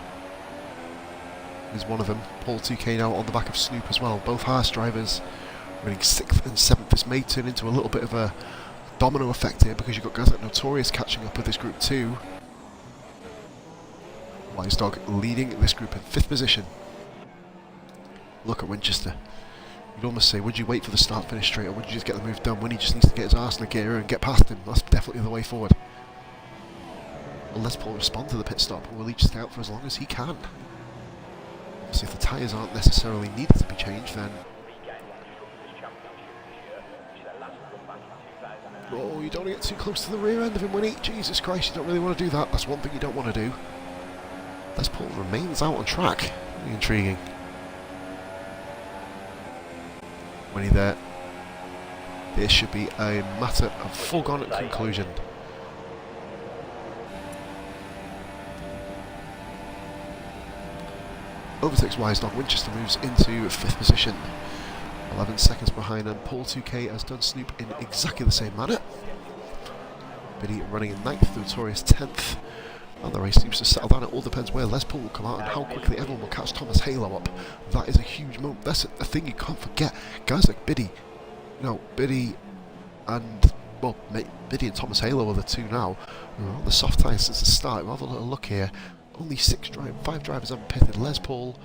is one of them. Paul 2K now on the back of Snoop as well. Both Haas drivers running 6th and 7th. This may turn into a little bit of a domino effect here because you've got guys like Notorious catching up with this group too. Weisdog leading this group in 5th position. Look at Winchester. You'd almost say, would you wait for the start-finish straight, or would you just get the move done when he just needs to get his arse in the gear and get past him? That's definitely the way forward. Will Les Paul respond to the pit stop, or will he just stay out for as long as he can? Obviously, if the tyres aren't necessarily needed to be changed, then... Oh, you don't want to get too close to the rear end of him, Winnie. Jesus Christ, you don't really want to do that. That's one thing you don't want to do. Les Paul remains out on track. Very intriguing. Winnie there. This should be a matter of foregone conclusion. Overtakes Weisdog. Winchester moves into 5th position. 11 seconds behind, and Paul 2K has done Snoop in exactly the same manner. Biddy running in 9th, Notorious 10th. And the race seems to settle down. It all depends where Les Paul will come out and how quickly everyone will catch Thomas Halo up. That is a huge moment. That's a thing you can't forget. Guys like Biddy, Biddy and, well, Biddy and Thomas Halo are the two now who are on the soft tyres since the start. We'll have a little look here. Only 5 drivers haven't pitted. Les Paul,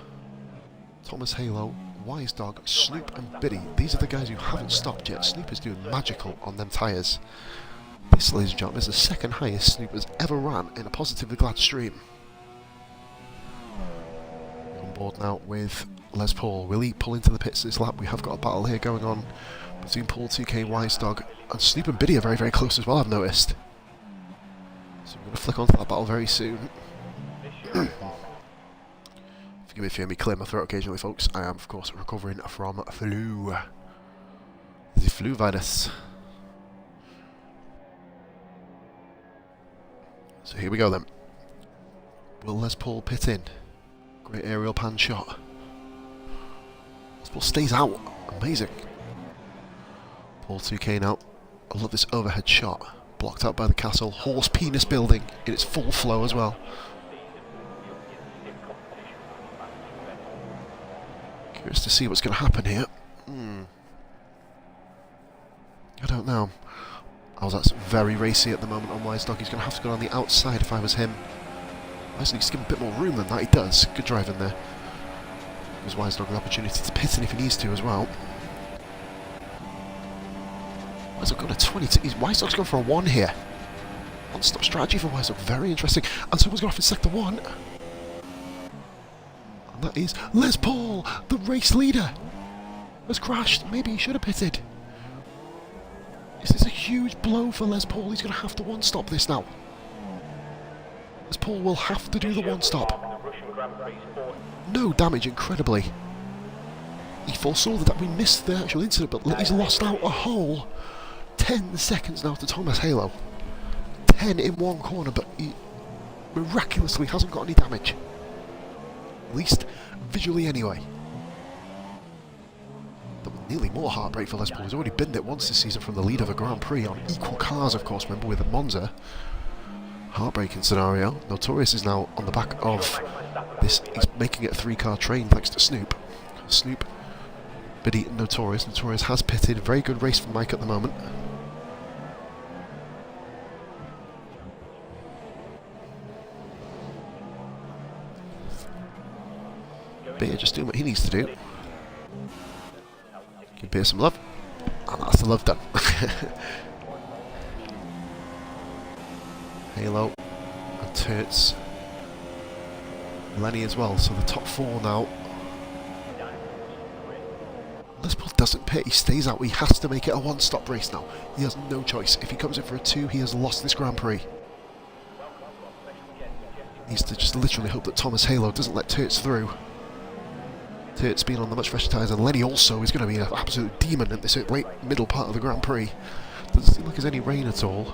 Thomas Halo, Weisdog, Snoop and Biddy. These are the guys who haven't stopped yet. Snoop is doing magical on them tyres. This, ladies and gentlemen, is the second highest Snoop has ever ran in a Positively Glad stream. On board now with Les Paul. Will he pull into the pits this lap? We have got a battle here going on between Paul 2K, Weisdog, and Snoop and Biddy are very, very close as well, I've noticed. So we're going to flick onto that battle very soon. Forgive me if you hear me clear my throat occasionally, folks. I am, of course, recovering from flu. The flu virus. So here we go then. Will Les Paul pit in? Great aerial pan shot. Les Paul stays out. Amazing. Paul 2K now. I love this overhead shot. Blocked out by the castle. Horse penis building in its full flow as well. Curious to see what's going to happen here. I don't know. That's very racy at the moment on Weisdog. He's going to have to go on the outside if I was him. Weisdog needs to give him a bit more room than that. He does. Good driving there. Gives Weisdog an opportunity to pit in if he needs to as well. Weisdog got a 22. Weisdog's gone for a 1 here. One-stop strategy for Weisdog. Very interesting. And someone's gone off in sector 1. And that is Les Paul, the race leader. Has crashed. Maybe he should have pitted. This is a huge blow for Les Paul. He's going to have to one-stop this now. Les Paul will have to do the one-stop. No damage, incredibly. He foresaw that we missed the actual incident, but he's lost out a whole 10 seconds now to Thomas Halo. 10 in one corner, but he miraculously hasn't got any damage. At least visually anyway. Nearly more heartbreak for Les Paul. He's already binned it once this season from the lead of a Grand Prix on equal cars, of course, remember, with a Monza. Heartbreaking scenario. Notorious is now on the back of this. He's making it a 3-car train thanks to Snoop. Snoop, Biddy and Notorious. Notorious has pitted. Very good race for Mike at the moment. Beer just doing what he needs to do. Give Beer some love. And that's the love done. Halo and Turts. Lenny as well, so the top 4 now. Les Paul doesn't pit, he stays out, he has to make it a one-stop race now. He has no choice. If he comes in for a 2, he has lost this Grand Prix. He needs to just literally hope that Thomas Halo doesn't let Turts through. Turts being on the much fresher tyres, and Lenny also is going to be an absolute demon at this late middle part of the Grand Prix. Doesn't seem like there's any rain at all.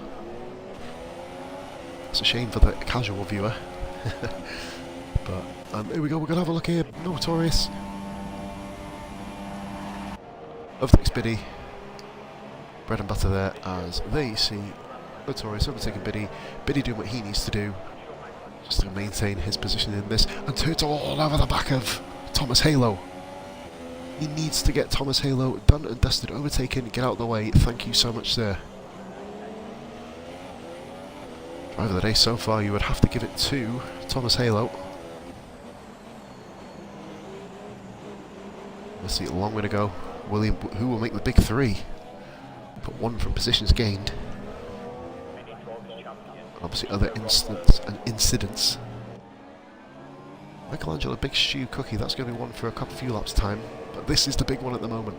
It's a shame for the casual viewer. But here we go, we're going to have a look here. Notorious. Of the Biddy. Bread and butter there, as there you see Notorious overtaking Biddy. Biddy doing what he needs to do just to maintain his position in this. And Turts all over the back of Thomas Halo. He needs to get Thomas Halo done and dusted, overtaken, get out of the way. Thank you so much, sir. Driver of the day so far, you would have to give it to Thomas Halo. Let's see, a long way to go. William, who will make the big 3? But 1 from positions gained. Obviously other incidents. Michelangelo Big Stew Cookie, that's going to be one for a few laps time. But this is the big one at the moment.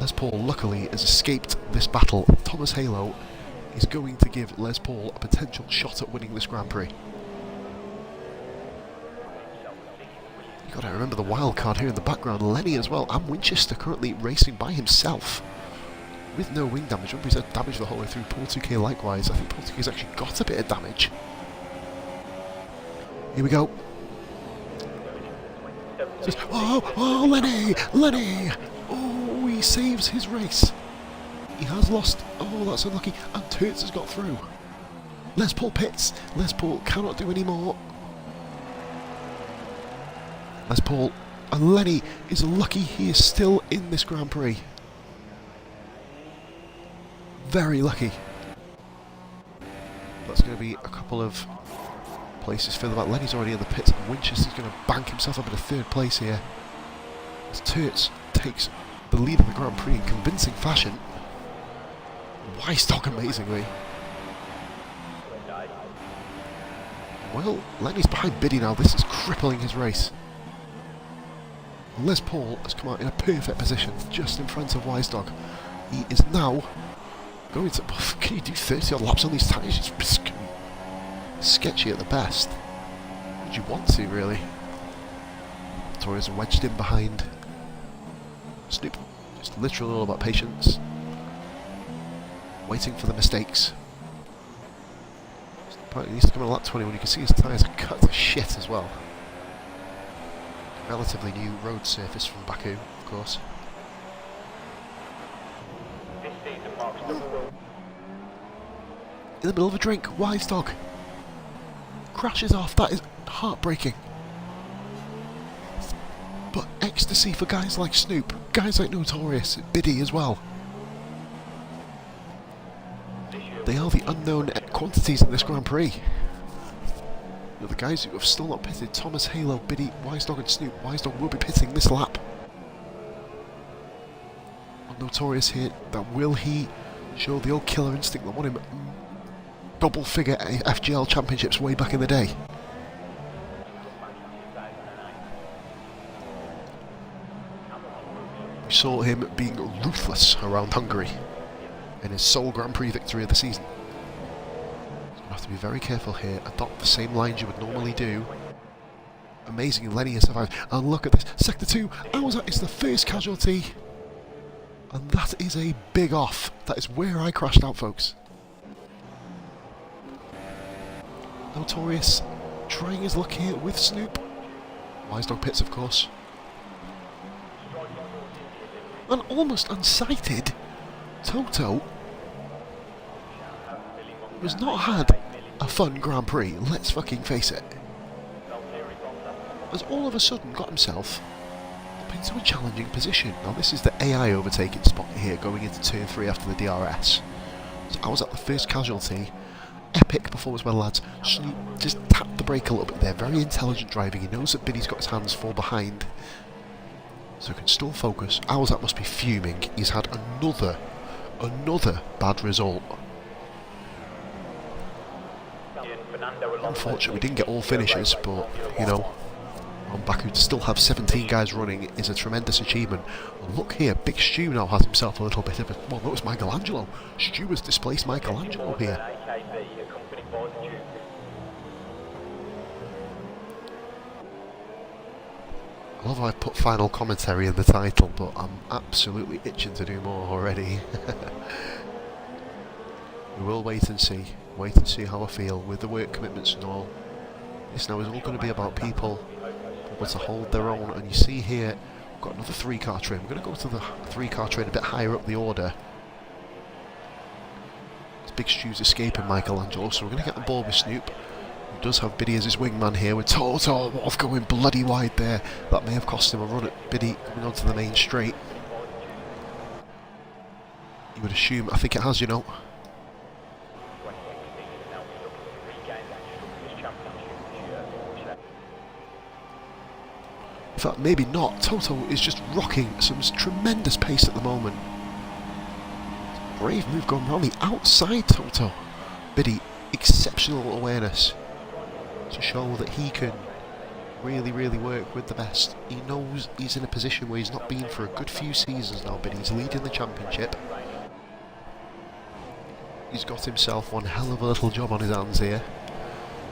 Les Paul luckily has escaped this battle. Thomas Halo is going to give Les Paul a potential shot at winning this Grand Prix. You've got to remember the wild card here in the background. Lenny as well, and Winchester currently racing by himself with no wing damage. Remember, he's had damage the whole way through. Paul 2K likewise. I think Paul 2K's actually got a bit of damage. Here we go. Oh, Lenny! Oh, he saves his race. He has lost. Oh, that's unlucky. And Turts has got through. Les Paul pits. Les Paul cannot do any more. Les Paul and Lenny is lucky he is still in this Grand Prix. Very lucky. That's going to be a couple of places further back. Lenny's already in the pits, and Winchester's going to bank himself up in a 3rd place here. As Turts takes the lead of the Grand Prix in convincing fashion. Weisstock amazingly. Well, Lenny's behind Biddy now. This is crippling his race. Les Paul has come out in a perfect position, just in front of Weisstock. He is now going to... Can you do 30 odd laps on these tyres? It's sketchy at the best. Would you want to, really? Torres wedged in behind Snoop. It's literally all about patience. Waiting for the mistakes. He needs to come in lap 20 when you can see his tyres are cut to shit as well. Relatively new road surface from Baku, of course. In the middle of a drink, Weisstock crashes off. That is heartbreaking. But ecstasy for guys like Snoop, guys like Notorious, Biddy as well. They are the unknown quantities in this Grand Prix. The guys who have still not pitted, Thomas Halo, Biddy, Weisstock and Snoop. Weisstock will be pitting this lap. Notorious here, that will he show the old killer instinct that won him double figure FGL championships way back in the day? We saw him being ruthless around Hungary in his sole Grand Prix victory of the season. You have to be very careful here, adopt the same lines you would normally do. Amazing, Lenny has survived. And look at this, Sector 2, it's the first casualty. And that is a big off. That is where I crashed out, folks. Notorious trying his luck here with Snoop. Weisstock pits, of course. And almost unsighted, Toto has not had a fun Grand Prix, let's fucking face it. Has all of a sudden got himself up into a challenging position. Now this is the AI overtaking spot here going into turn 3 after the DRS. So I was at the first casualty. Epic performance by the lads. Snoop just tapped the brake a little bit there. Very intelligent driving. He knows that Biddy's got his hands full behind, so he can still focus. Owlsat must be fuming. He's had another bad result. Unfortunately, we didn't get all finishes, but, you know, on Baku to still have 17 guys running is a tremendous achievement. And look here, Big Stu now has himself a little bit of a... Well, that was Michelangelo. Stu has displaced Michelangelo here. I love how I've put final commentary in the title, but I'm absolutely itching to do more already. We will wait and see how I feel with the work commitments and all. This now is all going to be about people able to hold their own, and you see here, we've got another 3-car train. We're going to go to the 3-car train a bit higher up the order. This Big Stu's escaping Michelangelo, so we're going to get on board with Snoop, who does have Biddy as his wingman here, with Toto off going bloody wide there. That may have cost him a run at Biddy coming onto the main straight. You would assume, I think it has, you know. In fact, maybe not. Toto is just rocking some tremendous pace at the moment. Brave move going around the outside, Toto. Biddy, exceptional awareness to show that he can really, really work with the best. He knows he's in a position where he's not been for a good few seasons now, but he's leading the championship. He's got himself one hell of a little job on his hands here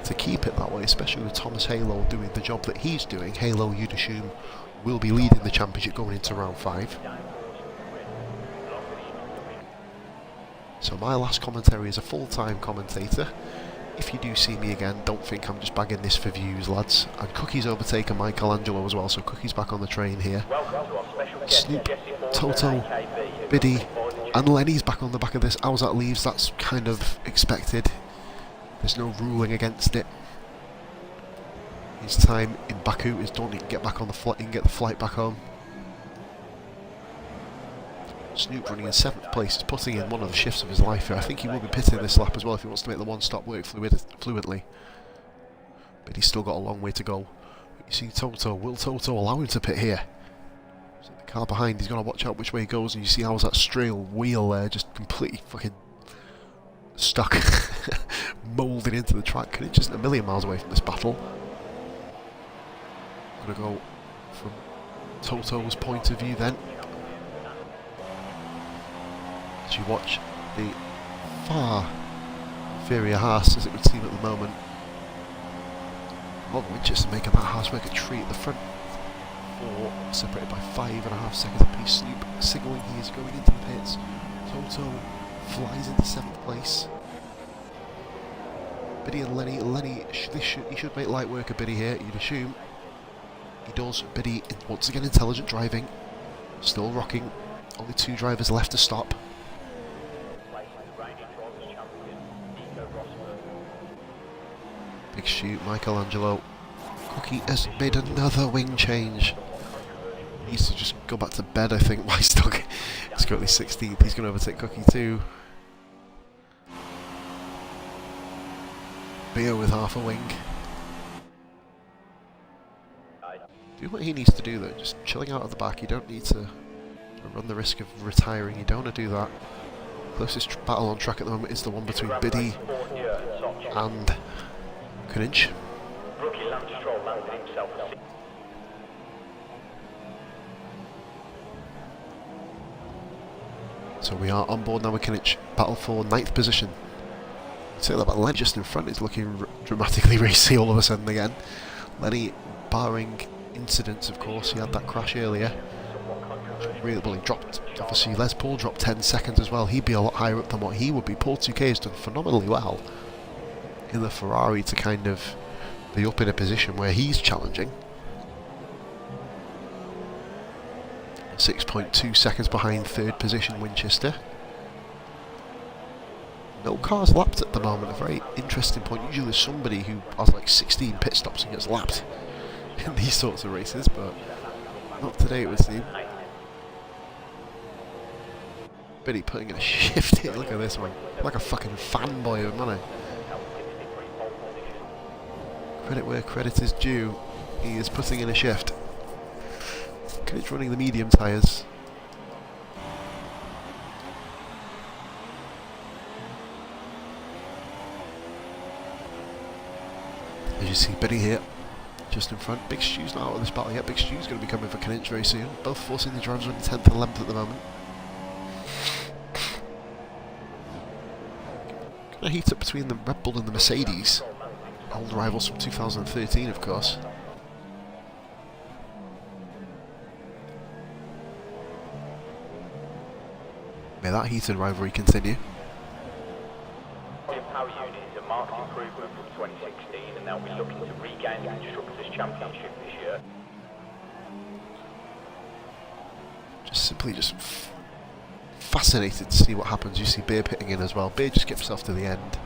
to keep it that way, especially with Thomas Halo doing the job that he's doing. Halo, you'd assume, will be leading the championship going into round 5. So my last commentary is a full-time commentator. If you do see me again, don't think I'm just bagging this for views, lads. And Cookie's overtaken Michelangelo as well, so Cookie's back on the train here. Snoop, Toto, Biddy, and Lenny's back on the back of this. As that leaves, that's kind of expected. There's no ruling against it. His time in Baku is done. He can get back on the flight. He can get the flight back home. Snoop running in 7th place is putting in one of the shifts of his life here. I think he will be pitting this lap as well if he wants to make the one-stop work fluently. But he's still got a long way to go. You see Toto. Will Toto allow him to pit here? So the car behind, he's got to watch out which way he goes. And you see how's that strail wheel there just completely fucking stuck, moulded into the track. Can it just a million miles away from this battle? I'm going to go from Toto's point of view then. As you watch the far inferior Haas, as it would seem at the moment. Well, Winchester making that Haas work a treat at the front. 4 separated by 5.5 seconds apiece. Snoop signalling he is going into the pits. Toto flies into 7th place. Biddy and Lenny. Lenny, he should make light work of Biddy here, you'd assume. He does. Biddy, once again, intelligent driving. Still rocking. Only 2 drivers left to stop. Big shoot, Michelangelo. Cookie has made another wing change. He needs to just go back to bed, I think. Why he's currently 16th. He's going to overtake Cookie too. Beer with half a wing. Do what he needs to do though, just chilling out at the back. You don't need to run the risk of retiring, you don't want to do that. Closest battle on track at the moment is the one between Biddy and Kunich. So we are on board now with Kunich, battle for 9th position. Say that about Lenny just in front is looking dramatically racy all of a sudden again. Lenny, barring incidents of course, he had that crash earlier. Really, well, he dropped, obviously Les Paul dropped 10 seconds as well. He'd be a lot higher up than what he would be. Paul 2K has done phenomenally well in the Ferrari to kind of be up in a position where he's challenging. 6.2 seconds behind 3rd position Winchester. No cars lapped at the moment, a very interesting point. Usually there's somebody who has like 16 pit stops and gets lapped in these sorts of races, but not today it would seem. Biddy putting in a shift here, look at this one. Like a fucking fanboy of money. Credit where credit is due. He is putting in a shift. It's running the medium tyres. you see Biddy here, just in front. Big Stu's not out of this battle yet. Big Stu's going to be coming for Kinich very soon. Both forcing the drivers on the 10th and 11th at the moment. Going to heat up between the Red Bull and the Mercedes. Old rivals from 2013, of course. May that heated rivalry continue. Power unit is a marked improvement from 2016, and they'll be looking to regain the Constructors' Championship this year. Just fascinated to see what happens. You see Beer pitting in as well. Beer just gets himself to the end.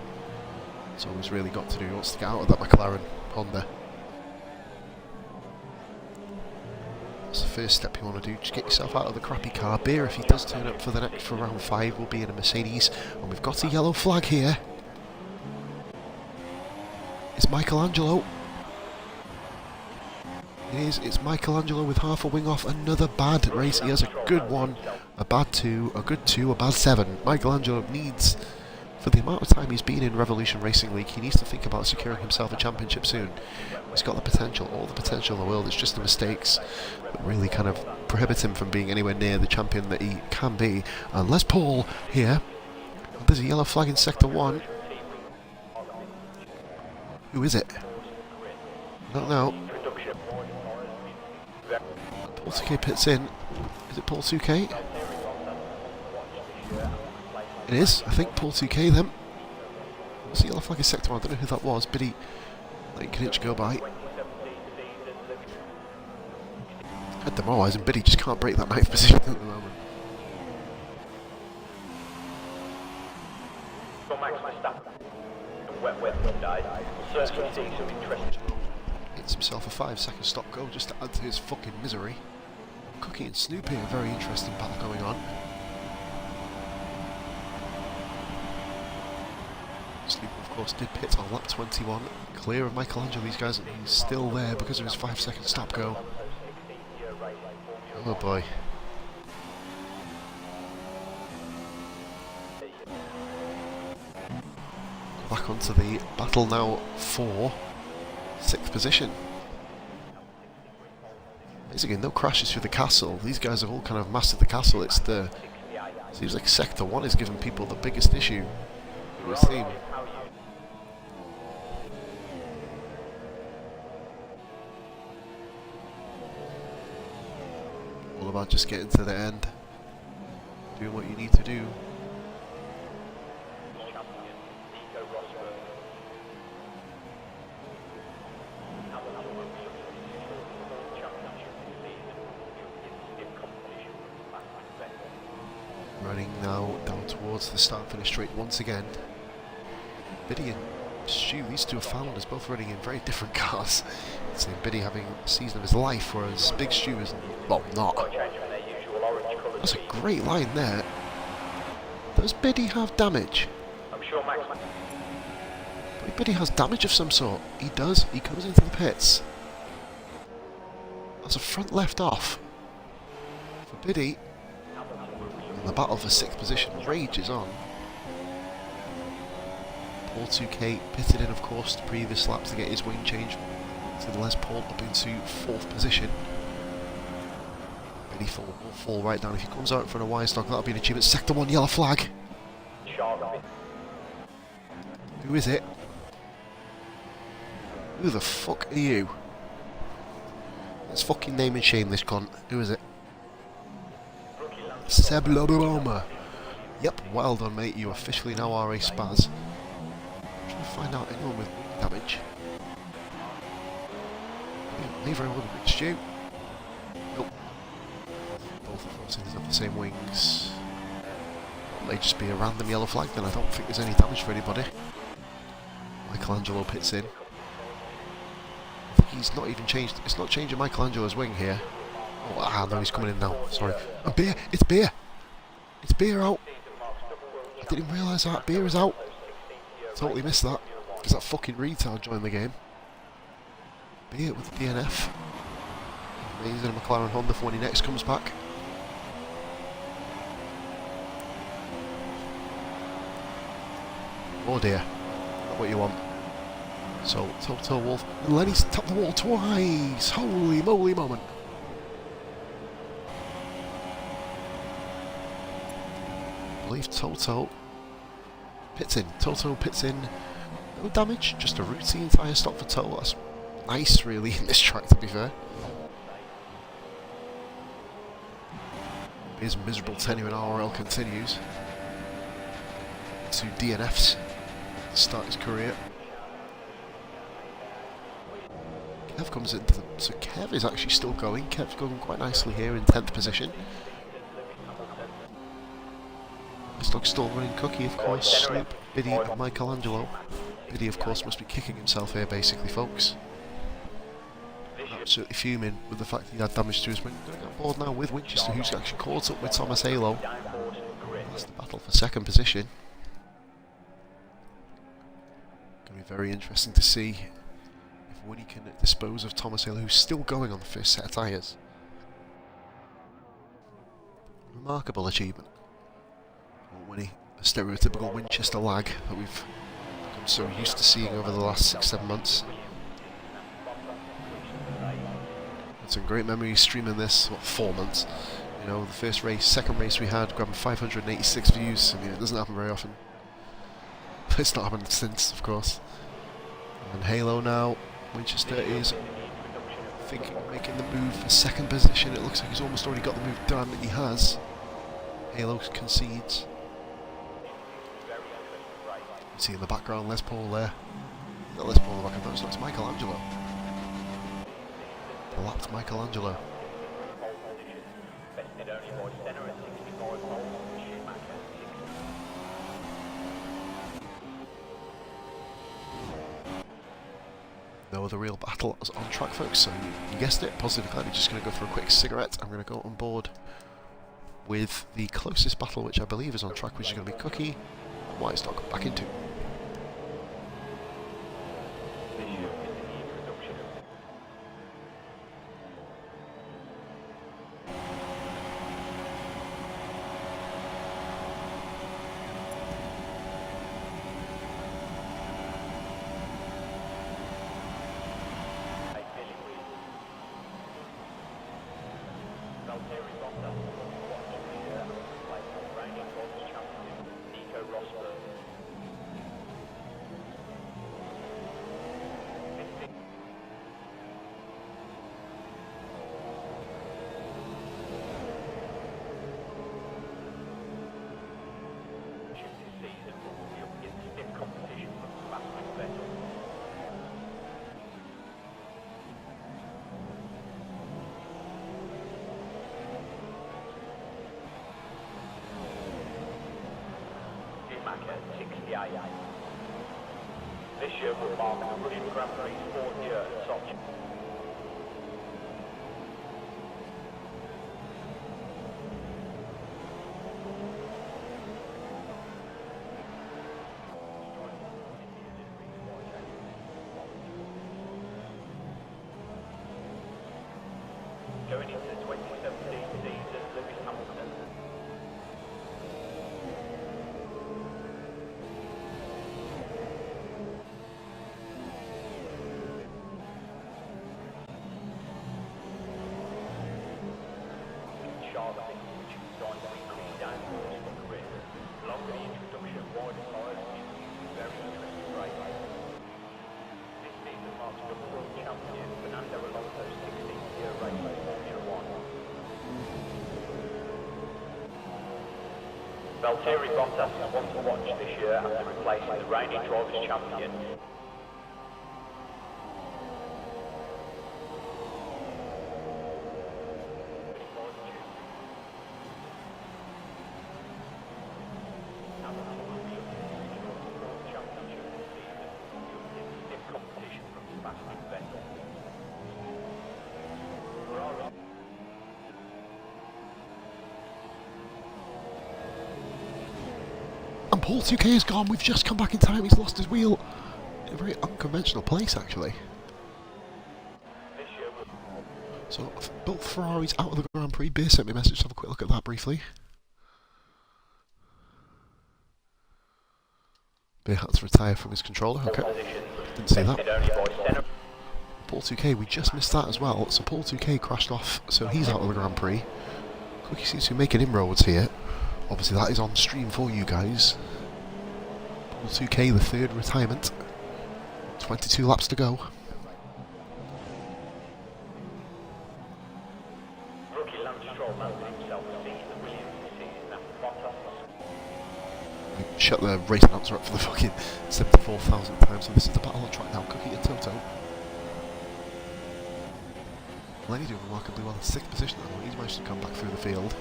That's all he's really got to do. He wants to get out of that McLaren Honda. That's the first step you want to do. Just get yourself out of the crappy car. Beer, if he does turn up for round 5, will be in a Mercedes. And we've got a yellow flag here. It's Michelangelo. It is. It's Michelangelo with half a wing off. Another bad race. He has a good 1, a bad 2, a good 2, a bad 7. Michelangelo needs, for the amount of time he's been in Revolution Racing League, he needs to think about securing himself a championship soon. He's got the potential, all the potential in the world. It's just the mistakes that really kind of prohibit him from being anywhere near the champion that he can be. And Les Paul here. There's a yellow flag in Sector 1. Who is it? I don't know. Paul 2K pits in. Is it Paul 2K? It is, I think, Paul 2K then. What's the yellow flag in Sector 1? I don't know who that was. Biddy letting Kinich go by. Had demoralised, and Biddy just can't break that 9th position at the moment. Gets himself a 5-second stop go just to add to his fucking misery. Cookie and Snoopy, a very interesting battle going on. Snoopy, of course, did pit on lap 21, clear of Michelangelo. These guys, he's still there because of his 5-second stop go. Oh boy. Back onto the battle now for 6th position. Basically, no crashes through the castle. These guys have all kind of mastered the castle. It seems like Sector 1 is giving people the biggest issue, it would seem. All about just getting to the end, doing what you need to do. Running now down towards the start finish straight once again. Biddy and Stu, these two are founders, both running in very different cars. So Biddy having a season of his life, whereas Big Stu is, well, not. That's a great line there. Does Biddy have damage? I'm sure Max. Biddy has damage of some sort. He does. He comes into the pits. That's a front left off for Biddy. And the battle for 6th position rages on. Paul 2K pitted in, of course, the previous laps to get his wing change to the Les Paul up into 4th position. Biddy will fall right down. If he comes out in front of Weinstock, that'll be an achievement. Sector 1 yellow flag. Who is it? Who the fuck are you? Let's fucking name and shame this cunt. Who is it? Seb Loberoma. Yep, well done, mate. You officially now are a Spaz. I'm trying to find out anyone with wing damage. May very well be Stu. Nope. Both of us have the same wings. It may just be a random yellow flag then. I don't think there's any damage for anybody. Michelangelo pits in. I think he's not even changed. It's not changing Michelangelo's wing here. Oh, no, he's coming in now. Sorry. Oh, Beer! It's Beer! It's Beer out! I didn't realise that. Beer is out. Totally missed that. Because that fucking retard joined the game. Beer with the DNF. Amazing McLaren Honda for when he next comes back. Oh dear. Not what you want. So, toe Wolf. Lenny's tapped the wall twice! Holy moly moment! I believe Toto pits in. Toto pits in. No damage, just a routine tyre stop for Toto. That's nice, really, in this track, to be fair. His miserable tenure in RL continues. To DNFs to start his career. Kev comes into the... So Kev is actually still going. Kev's going quite nicely here in 10th position. This dog's still running Cookie, of course. Snoop, Biddy and Michelangelo. Biddy, of course, must be kicking himself here, basically, folks. Absolutely fuming with the fact that he had damage to his wing. Going to get on board now with Winchester, who's actually caught up with Thomas Halo. That's the battle for second position. Going to be very interesting to see if Winnie can dispose of Thomas Halo, who's still going on the first set of tyres. Remarkable achievement. Winnie, a stereotypical Winchester lag that we've become so used to seeing over the last 6-7 months. Had some great memories streaming this, 4 months. You know, the first race, second race we had, grabbing 586 views. I mean, it doesn't happen very often. It's not happened since, of course. And Halo now, Winchester is thinking of making the move for second position. It looks like he's almost already got the move done. He has. Halo concedes. You see in the background Les Paul there. Not Les Paul in the background, no, it's Michelangelo. The lapped Michelangelo. No other real battle on track, folks, so you guessed it, Positive Glad. Just going to go for a quick cigarette. I'm going to go on board with the closest battle, which I believe is on track, which is going to be Cookie and White Stock back into. This year will mark the Russian Grand Prix 4th year in Sochi. Going into the 2017 season, Lewis Hamilton. Valtteri Bottas is one to watch this year after replacing the reigning Drivers' Champion. And Paul 2K is gone. We've just come back in time. He's lost his wheel in a very unconventional place, actually. So both Ferraris out of the Grand Prix. Beer sent me a message. Let's have a quick look at that briefly. Beer had to retire from his controller. Okay. Didn't see that. Tested only by centre. Paul 2K, we just missed that as well. So Paul 2K crashed off, so he's out of the Grand Prix. Cookie seems to be making inroads here. Obviously that is on stream for you guys. Paul 2K, the third retirement. 22 laps to go. Rookie Lance Stroll mounted himself to lead the Williams this season after Bottas. Shut the race announcer up for the fucking 74,000th time. So this is the battle on track now. Cookie and Toto. Lenny doing remarkably well in 6th position at the moment. He's managed to come back through the field.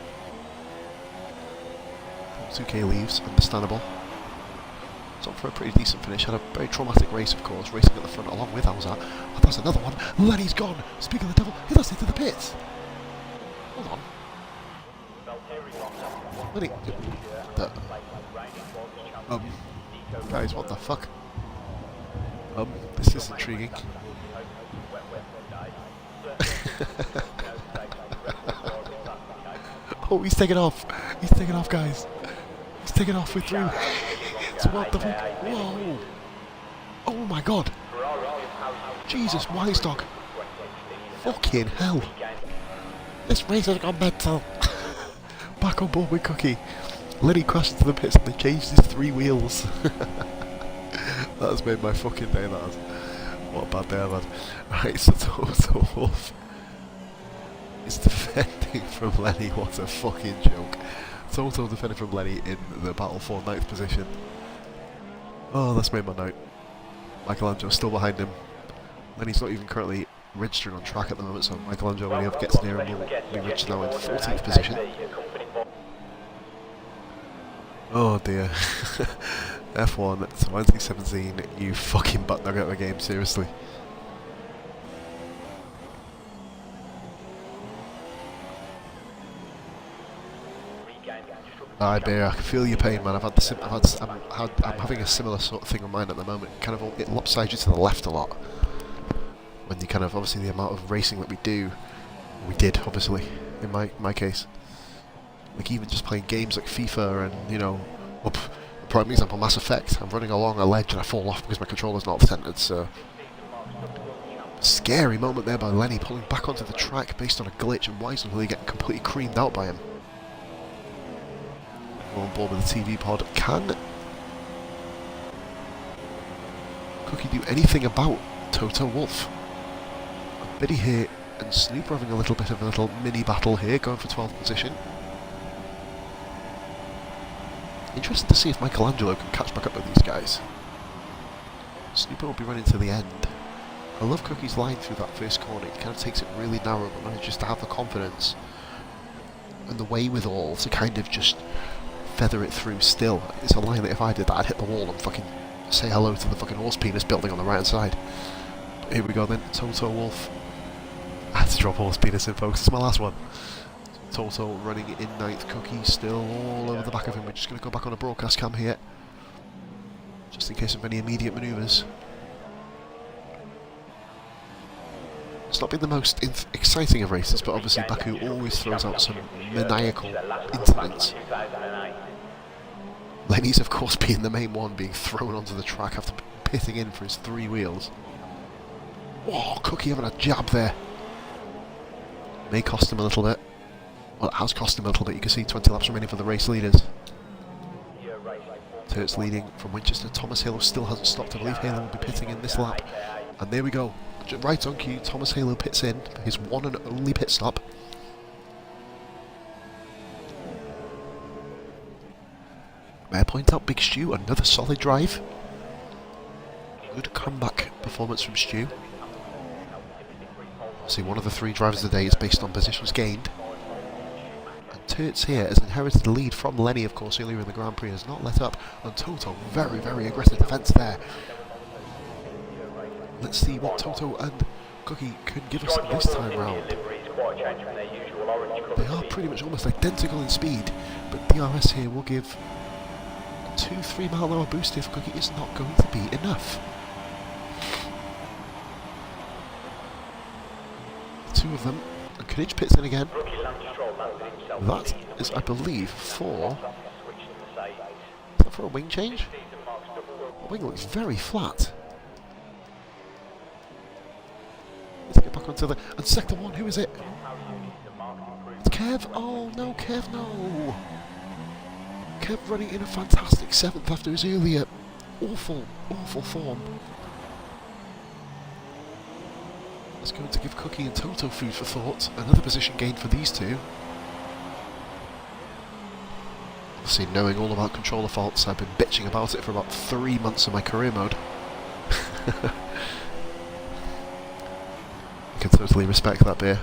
2K leaves, understandable. It's on for a pretty decent finish. Had a very traumatic race, of course, racing at the front along with Alzat. Oh, that's another one. Lenny's gone. Speak of the devil, he does into the pits. Hold on. Lenny. Guys, what the fuck? This is intriguing. Oh, he's taking off. He's taking off, guys. He's taking off. We're through. So what the fuck? Whoa. Oh my god. Jesus, wise dog. Fucking hell. This race has gone mental. Back on board with Cookie. Lenny crashed into the pits and they changed his 3 wheels. That has made my fucking day, that has. What a bad day I've had. Right, so Toto Wolff is defending from Lenny. What a fucking joke. Toto defending from Lenny in the battle for 9th position. Oh, that's made my night. Michelangelo's still behind him. Lenny's not even currently registering on track at the moment, so Michelangelo, when he gets near him, will be registered now in 14th position. Oh dear. F1 2017, you fucking butt nugget of a game, seriously. Alright, Bear, I can feel your pain, man. I'm having a similar sort of thing on mine at the moment. Kind of, it lopsides you to the left a lot. When you kind of, obviously the amount of racing that we did, obviously, in my case. Like even just playing games like FIFA and, you know, prime example, Mass Effect. I'm running along a ledge and I fall off because my controller's not centered, so... Scary moment there by Lenny, pulling back onto the track based on a glitch, and Weisel really getting completely creamed out by him. On board with the TV pod. Can Cookie do anything about Toto Wolff? Biddy here and Snoop are having a little bit of a little mini battle here, going for 12th position. Interesting to see if Michelangelo can catch back up with these guys. Snooper will be running to the end. I love Cookie's line through that first corner. He kind of takes it really narrow, but manages to have the confidence and the wherewithal to kind of just feather it through still. It's a line that if I did that, I'd hit the wall and fucking say hello to the fucking horse penis building on the right hand side. But here we go then, Toto Wolff. I had to drop horse penis in, folks, it's my last one. Toto running in 9th, Cookie still all over the back of him. We're just going to go back on a broadcast cam here, just in case of any immediate manoeuvres. It's not been the most exciting of races, but obviously Baku always throws out some maniacal incidents. Lenny's of course being the main one, being thrown onto the track after pitting in for his 3 wheels. Whoa, Cookie having a jab there. May cost him a little bit. Well, it has cost him a little bit. You can see 20 laps remaining for the race leaders. Turt's leading from Winchester. Thomas Halo still hasn't stopped. I believe Halo will be pitting in this lap. And there we go. Right on cue, Thomas Halo pits in for his one and only pit stop. May I point out Big Stu, another solid drive. Good comeback performance from Stu. See, one of the 3 drivers of the day is based on positions gained. And Turt's here has inherited the lead from Lenny, of course, earlier in the Grand Prix, has not let up. And Toto, very, very aggressive defence there. Let's see what Toto and Cookie can give us this time round. They are pretty much almost identical in speed, but DRS here will give a 2-3 mile an hour boost if Cookie is not going to be enough. The 2 of them, and Knidge pits in again. That is, I believe, for... Is that for a wing change? The wing looks very flat. back onto the... And sector 1, who is it? It's Kev. Oh, no, Kev, no. Kev running in a fantastic 7th after his earlier awful form. That's going to give Cookie and Toto food for thought. Another position gained for these two. Obviously, knowing all about controller faults, I've been bitching about it for about 3 months of my career mode. I can totally respect that beer.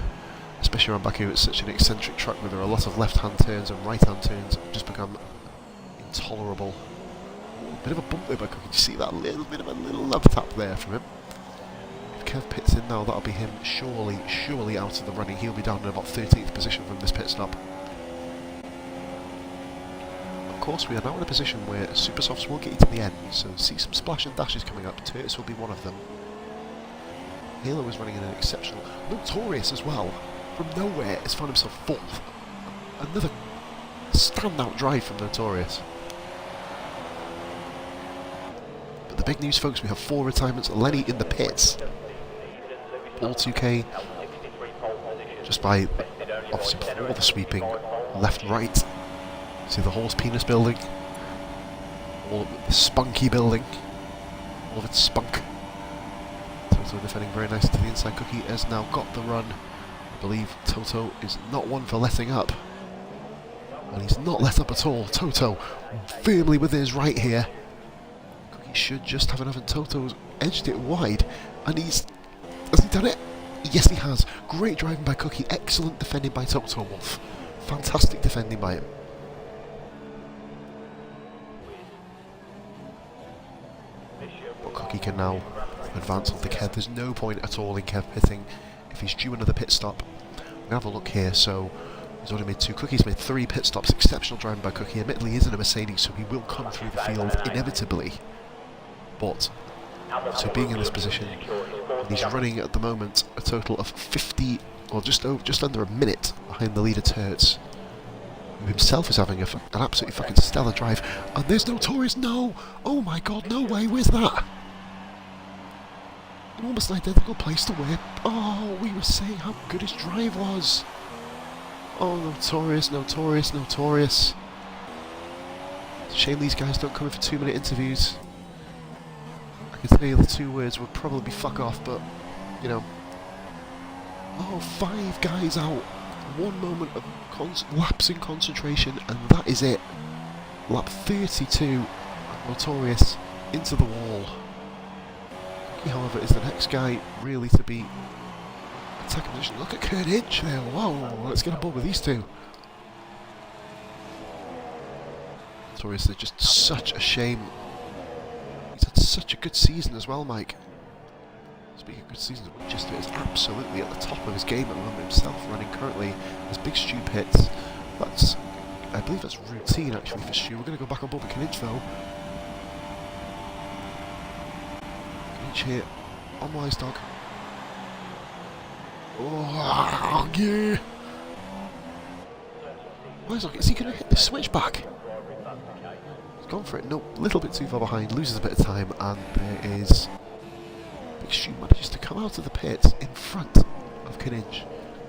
Especially around Baku, it's such an eccentric track where there are a lot of left-hand turns and right-hand turns. It's just become intolerable. Bit of a bump there by Cookie. Did you see that little bit of a little love tap there from him? If Kev pits in now, that'll be him surely out of the running. He'll be down in about 13th position from this pit stop. Of course, we are now in a position where super softs will get you to the end, so see some splash and dashes coming up. Turtis will be one of them. Halo is running in an exceptional... Notorious as well, from nowhere, has found himself 4th. Another standout drive from Notorious. But the big news, folks, we have 4 retirements. Lenny in the pits. All 2K, just by, obviously before the sweeping, left, right. See the horse penis building, all of the spunky building, all of its spunk. Toto defending very nice to the inside. Cookie has now got the run. I believe Toto is not one for letting up. And he's not let up at all. Toto firmly with his right here. Cookie should just have enough, and Toto's edged it wide. And has he done it? Yes, he has. Great driving by Cookie. Excellent defending by Toto Wolf. Fantastic defending by him. But Cookie can now advance onto Kev. There's no point at all in Kev pitting if he's due another pit stop. We're going to have a look here. So he's already made 2. Cookie's made 3 pit stops. Exceptional driving by Cookie. Admittedly, he is in a Mercedes, so he will come through the field inevitably. But so being in this position, and he's running at the moment a total of 50, or just under a minute behind the leader Turts, who himself is having an absolutely fucking stellar drive. And there's Notorious. No! Oh my god, no way, where's that? Almost an identical place to where, oh, we were saying how good his drive was. Oh, Notorious. Shame these guys don't come in for 2-minute interviews. I can tell you the 2 words would probably be fuck off, but, you know. Oh, 5 guys out. 1 moment of lapsing concentration, and that is it. Lap 32, Notorious into the wall. Cookie, however, is the next guy really to be attacking position. Look at Kurt Hinch there. Whoa, let's get on board with these 2. Notorious, they're just such a shame. He's had such a good season as well, Mike. Speaking of good seasons, Winchester is absolutely at the top of his game at the moment himself, running currently as Big Stu pits. That's, I believe that's routine actually for Stu. We're going to go back on board with Kinich though. Kinich here on Wise Dog. Oh, yeah! Wise Dog, is he going to hit the switchback? Gone for it, no, a little bit too far behind, loses a bit of time, and there is Big Stu manages to come out of the pit in front of Kinich.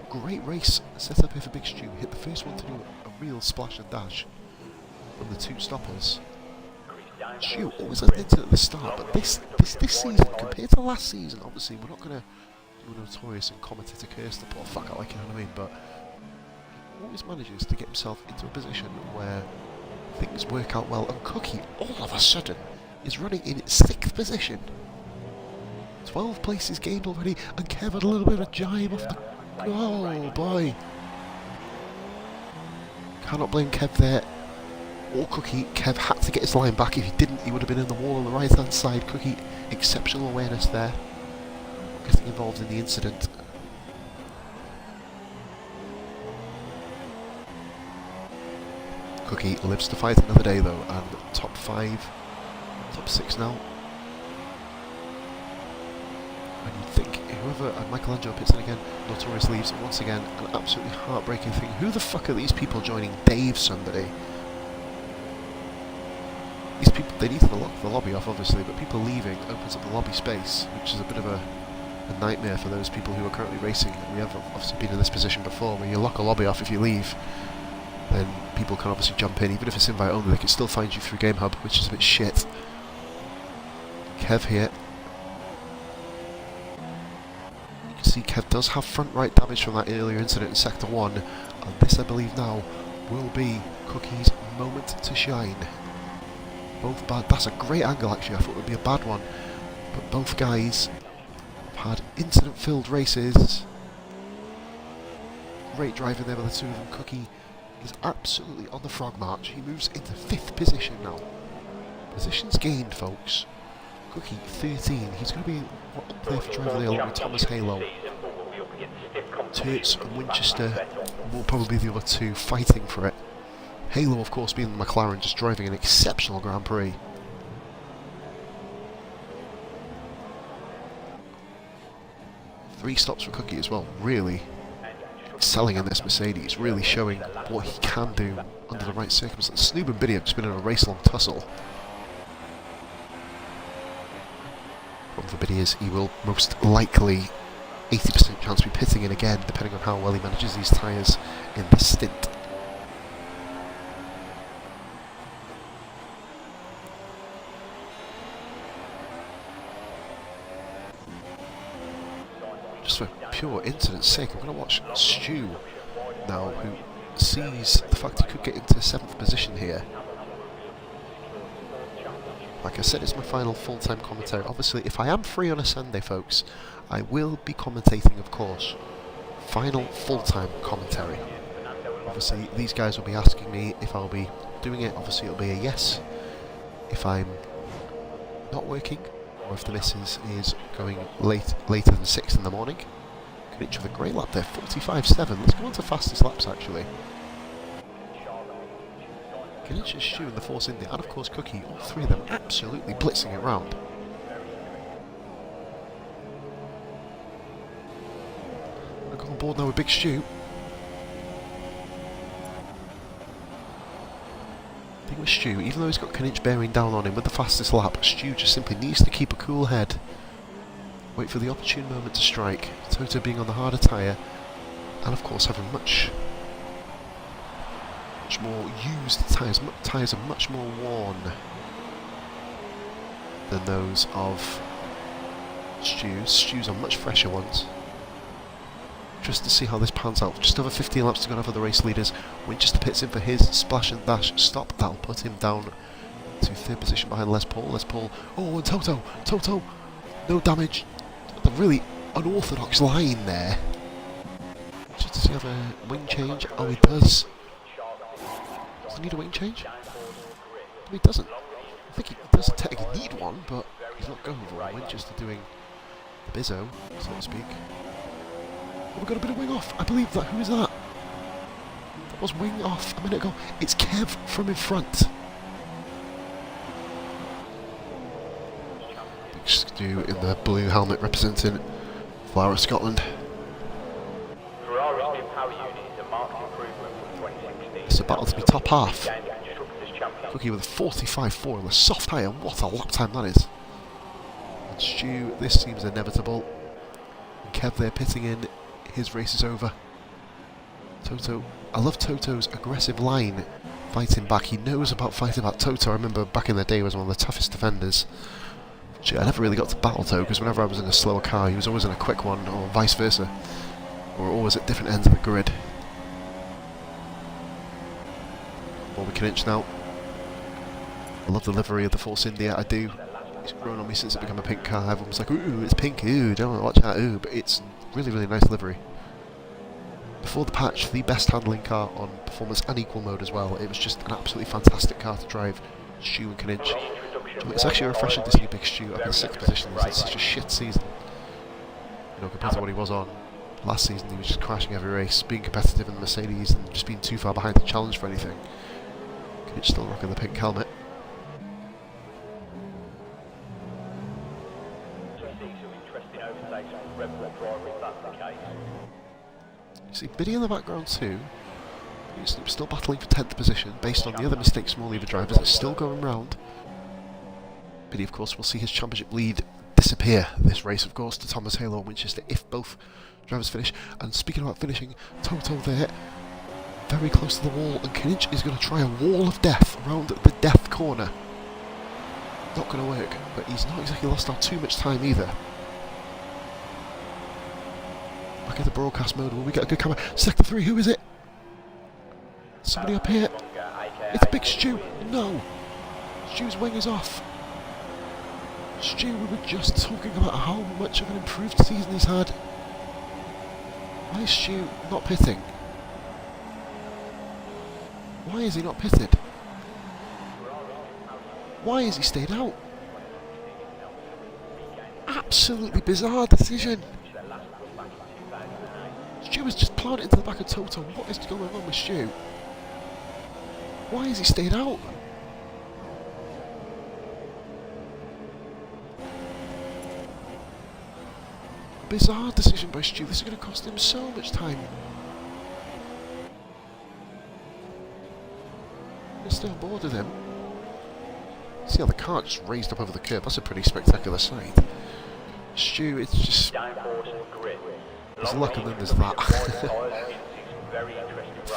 Great race set up here for Big Stu. Hit the first one to do a real splash and dash from the 2 stoppers. Stu always had it at the start, but this season, compared to last season, obviously we're not going to do a Notorious and commentator curse the poor fuck out, like, you know what I mean, but he always manages to get himself into a position where things work out well, and Cookie all of a sudden is running in 6th position. 12 places gained already, and Kev had a little bit of a jibe off the... Oh boy. Cannot blame Kev there, or Cookie. Kev had to get his line back. If he didn't, he would have been in the wall on the right hand side. Cookie, exceptional awareness there, getting involved in the incident. Cookie lives to fight another day though, and top 5, top 6 now. And you'd think whoever, and Michelangelo pits in again, Notorious leaves, and once again an absolutely heartbreaking thing. Who the fuck are these people joining Dave somebody? These people, they need to lock the lobby off obviously, but people leaving opens up the lobby space, which is a bit of a a nightmare for those people who are currently racing. We have obviously been in this position before, where you lock a lobby off if you leave, then people can obviously jump in. Even if it's invite only, they can still find you through Game Hub, which is a bit shit. Kev here. You can see Kev does have front right damage from that earlier incident in Sector 1, and this, I believe now, will be Cookie's moment to shine. Both bad. That's a great angle, actually. I thought it would be a bad one, but both guys have had incident-filled races. Great driving there by the two of them. Cookie is absolutely on the frog march. He moves into 5th position now. Positions gained, folks. Cookie 13. He's going to be up there for driver there along with Thomas Halo. Turts and Winchester will probably be the other two fighting for it. Halo, of course, being the McLaren, just driving an exceptional Grand Prix. Three stops for Cookie as well, really excelling in this Mercedes, really showing what he can do under the right circumstances. Snoob and Biddy have just been in a race-long tussle. Problem for Biddy is he will most likely 80% chance to be pitting in again, depending on how well he manages these tyres in this stint. Just for pure incident's sake, I'm going to watch Stu now, who sees the fact he could get into 7th position here. Like I said, it's my final full-time commentary. Obviously, if I am free on a Sunday, folks, I will be commentating, of course. Final full-time commentary. Obviously, these guys will be asking me if I'll be doing it. Obviously, it'll be a yes. If I'm not working, or if the missus is going later than 6 in the morning. Knight with a great lap there, 45.7. Let's go on to fastest laps, actually. Knight and Stu in the Force India, and of course Cookie, all three of them absolutely blitzing it round. I'll go on board now with Big Stu. The thing with Stu, even though he's got Knight bearing down on him with the fastest lap, Stu just simply needs to keep a cool head. Wait for the opportune moment to strike. Toto being on the harder tyre, and of course having much more used tyres. Tyres are much more worn than those of Stu's. Stu's are much fresher ones. Just to see how this pans out. Just over 15 laps to go for the race leaders. Winchester pits in for his splash and dash stop. That'll put him down to 3rd position behind Les Paul. Les Paul. Oh, and Toto. Toto. No damage. The really unorthodox line there. Just does he have a wing change? Oh, he does. Does he need a wing change? No, he doesn't. I think he does technically need one, but he's not going for one. Winchester doing the bizzo, so to speak. Oh, we've got a bit of wing off. I believe that. Who is that? That was wing off a minute ago. It's Kev from in front. Big Stu in the blue helmet representing Flower Scotland. It's a battle to be top half. Cookie with a 45.4 on the soft tyre. What a lap time that is. And Stu, this seems inevitable. And Kev there pitting in. His race is over. Toto. I love Toto's aggressive line. Fighting back. He knows about fighting back. Toto, I remember back in the day, was one of the toughest defenders. I never really got to battle Toto because whenever I was in a slower car, he was always in a quick one, or vice versa. Or always at different ends of the grid. Bobby Knight now. I love the livery of the Force India, I do. It's grown on me since it became a pink car. Everyone's like, ooh, it's pink, ooh, don't watch out, ooh. But it's really, really nice livery. Before the patch, the best handling car on performance and equal mode as well. It was just an absolutely fantastic car to drive. Stu and Knight. It's actually refreshing to see Big Stu up in 6th position. He's had such a shit season. You know, compared to what he was on last season. He was just crashing every race, being competitive in the Mercedes and just being too far behind to challenge for anything. Knight still rocking the pink helmet. You see Biddy in the background too. He's still battling for 10th position based on the other mistakes from all the other drivers. It's still going round. Biddy, of course, will see his championship lead disappear this race, of course, to Thomas Halo and Winchester if both drivers finish. And speaking about finishing, Toto there, very close to the wall, and Kinich is going to try a wall of death around the death corner. Not going to work, but he's not exactly lost out too much time either. Back in the broadcast mode, will we get a good camera? Sector 3, who is it? Somebody up here. It's Big Stu. No! Stu's wing is off. Stu, we were just talking about how much of an improved season he's had. Why is Stu not pitting? Why is he not pitted? Why has he stayed out? Absolutely bizarre decision. Stu has just plowed it into the back of Toto. What is going on with Stu? Why has he stayed out? Bizarre decision by Stu. This is going to cost him so much time. Let's stay on board with him. See how the car just raised up over the curb. That's a pretty spectacular sight. Stu, it's just... there's luck and then there's that.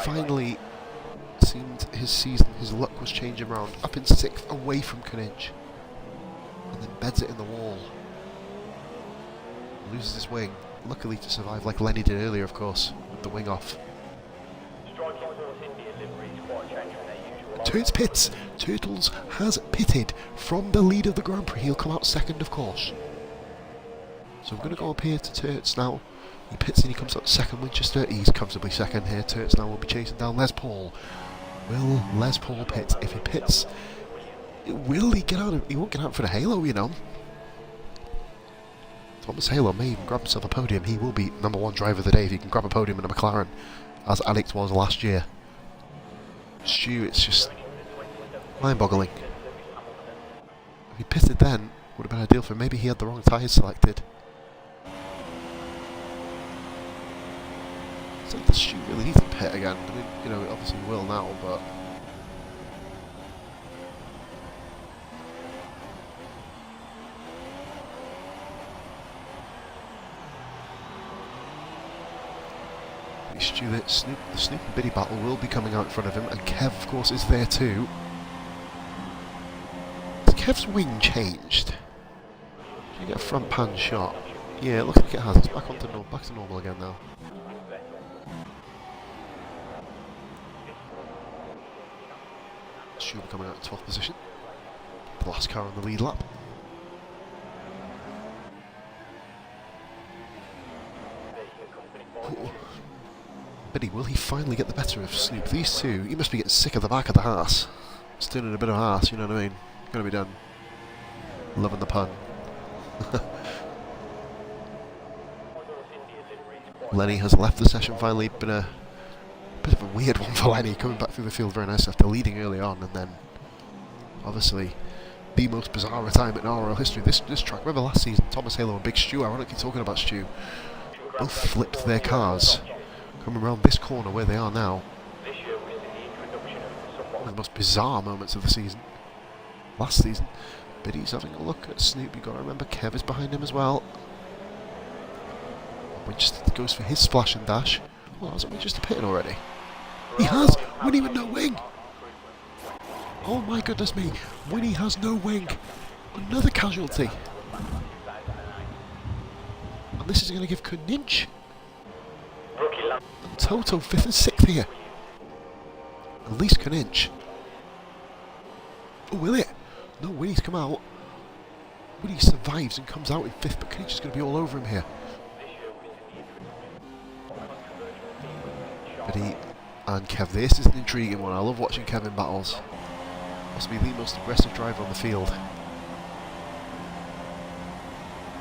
Finally, seemed his season, his luck was changing around. Up in 6th, away from Kinich. And then beds it in the wall. Loses his wing. Luckily to survive, like Lenny did earlier, of course, with the wing off. Turtles pits. Turtles has pitted from the lead of the Grand Prix. He'll come out second, of course. So I'm going to go up here to Turts now. He pits and he comes out second. Winchester, he's comfortably second here. Turts now will be chasing down Les Paul. Will Les Paul pit? If he pits, will he get out? He won't get out for the Halo, you know. Thomas Halo may even grab himself a podium. He will be #1 driver of the day if he can grab a podium in a McLaren, as Alex was last year. Stu, it's just mind-boggling. If he pitted then, would have been ideal for him. Maybe he had the wrong tyres selected. So does Stu really need to pit again? I mean, you know, obviously he will now, but... Stu, the Snoop and Biddy battle will be coming out in front of him, and Kev, of course, is there too. Has Kev's wing changed? Can you get a front pan shot? Yeah, it looks like it has. It's back to normal again now. Stu coming out in 12th position. The last car on the lead lap. Ooh. Biddy, will he finally get the better of Snoop? These two, he must be getting sick of the back of the Haas. Still in a bit of Haas, you know what I mean? Gonna be done. Loving the pun. Lenny has left the session finally. Been a bit of a weird one for Lenny, coming back through the field very nice after leading early on, and then obviously the most bizarre retirement in RL history. This track, remember last season, Thomas Halo and Big Stu, ironically talking about Stu, both flipped their cars coming around this corner where they are now. One of the most bizarre moments of the season. Last season. Biddy's having a look at Snoop. You've got to remember Kev is behind him as well. Winchester goes for his splash and dash. Well, hasn't Winchester pitting already? He has! Winnie with no wing! Oh my goodness me! Winnie has no wing! Another casualty! And this is going to give Kuninch and Toto 5th and 6th here. At least Kuninch. Oh, will it? No, Winnie's come out. Winnie survives and comes out in 5th, but Kuninch is going to be all over him here. Biddy and Kev. This is an intriguing one. I love watching Kev in battles. Must be the most aggressive driver on the field.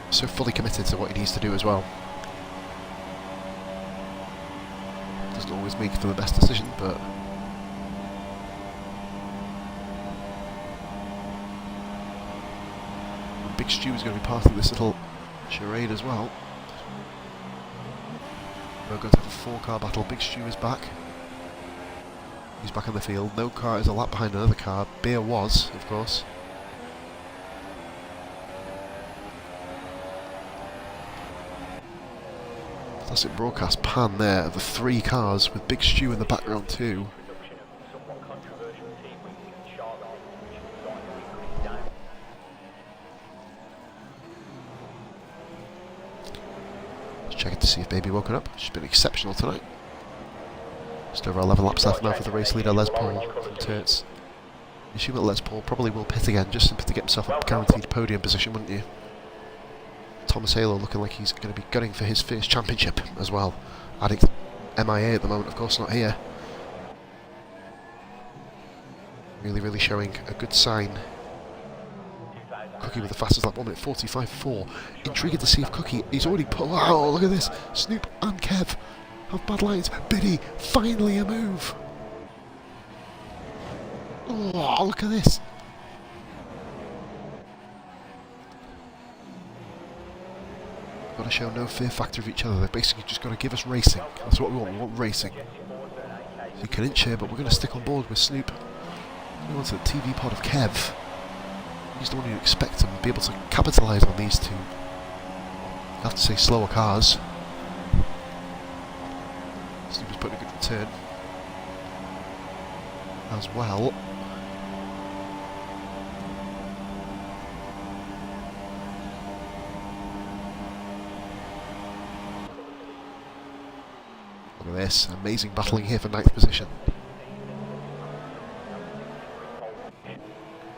So fully committed to what he needs to do as well. Doesn't always make for the best decision, but... Big Stu is going to be part of this little charade as well. We're going to have a 4-car battle. Big Stu is back. He's back in the field. No car is a lap behind another car. Beer was, of course. Fantastic broadcast pan there of the 3 cars with Big Stu in the background too. Just checking to see if Baby woken up. She's been exceptional tonight. Just over 11 laps left now for the race leader Les Paul from Tertz. You assume that Les Paul probably will pit again just simply to get himself a guaranteed podium position, wouldn't you? Thomas Halo looking like he's going to be gunning for his first championship as well. Addict MIA at the moment, of course, not here. Really showing a good sign. Cookie with the fastest lap, 1 minute 45.4. Intriguing to see if Cookie, he's already put, wow, look at this. Snoop and Kev have bad lines. Biddy, finally a move. Oh, look at this. Got to show no fear factor of each other. They've basically just got to give us racing. That's what we want. We want racing. So you can inch here, but we're going to stick on board with Snoop. We want the TV pod of Kev. He's the one you expect to be able to capitalise on these two. I have to say slower cars. Snoop is putting a good return as well. Look at this, amazing battling here for 9th position.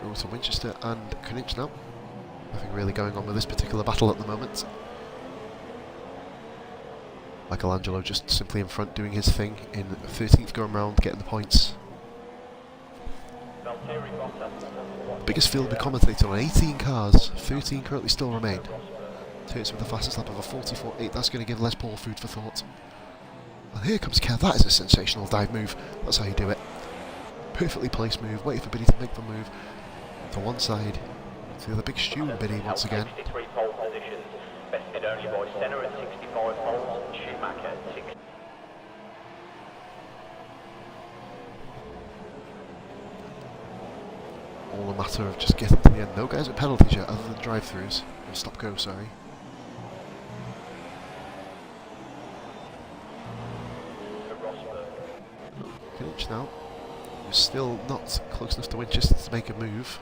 Over to Winchester and Kninch now. Nothing really going on with this particular battle at the moment. Michelangelo just simply in front doing his thing in 13th going round, getting the points. Biggest field to be commentated on 18 cars, 13 currently still remain. Tertz with the fastest lap of a 44.8, that's going to give Les Paul food for thought. And here comes Kev, that is a sensational dive move, that's how you do it. Perfectly placed move, waiting for Biddy to make the move. To one side, to the Big Stu and Biddy once again. 63 pole positions, bested only by Senna at 65 poles and Schumacher at 60. All a matter of just getting to the end. No guys at penalties yet, other than drive-throughs. Or stop-go, sorry. Kninch now. He's still not close enough to Winchester to make a move.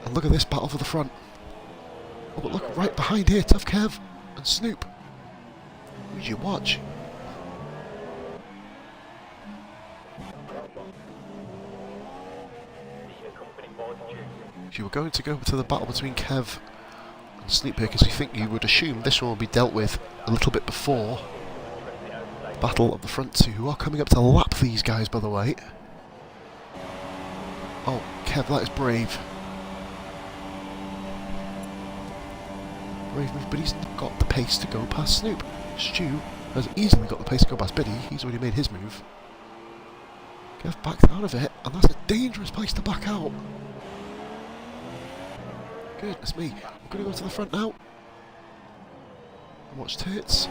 And look at this battle for the front. Oh, but look right behind here, Tough Kev and Snoop. Who did you watch? If you were going to go to the battle between Kev and Snoop here, because you think you would assume this one will be dealt with a little bit before. Battle of the front two, who are coming up to lap these guys, by the way. Oh, Kev, that is brave. Brave move, but he's got the pace to go past Snoop. Stu has easily got the pace to go past Biddy. He's already made his move. Kev backed out of it, and that's a dangerous place to back out. Goodness me. I'm going to go to the front now. And watch Tertz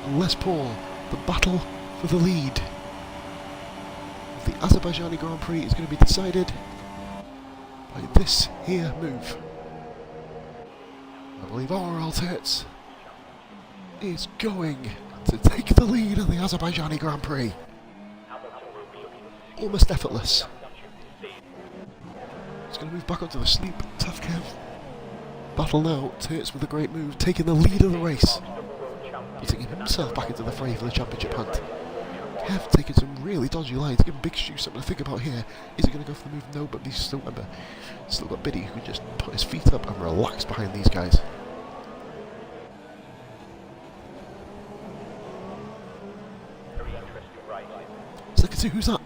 and Les Paul. The battle for the lead. The Azerbaijan Grand Prix is going to be decided by this here move. I believe RL Tertz is going to take the lead in the Azerbaijan Grand Prix. Almost effortless. He's going to move back onto the Snoop. Tough Kev. Battle now. Tertz with a great move, taking the lead of the race. Putting himself back into the fray for the championship hunt. Kev taking some really dodgy lines, giving Big Stu something to think about here. Is he going to go for the move? No, but he's still, remember, still got Biddy who can just put his feet up and relax behind these guys. Second two, who's that?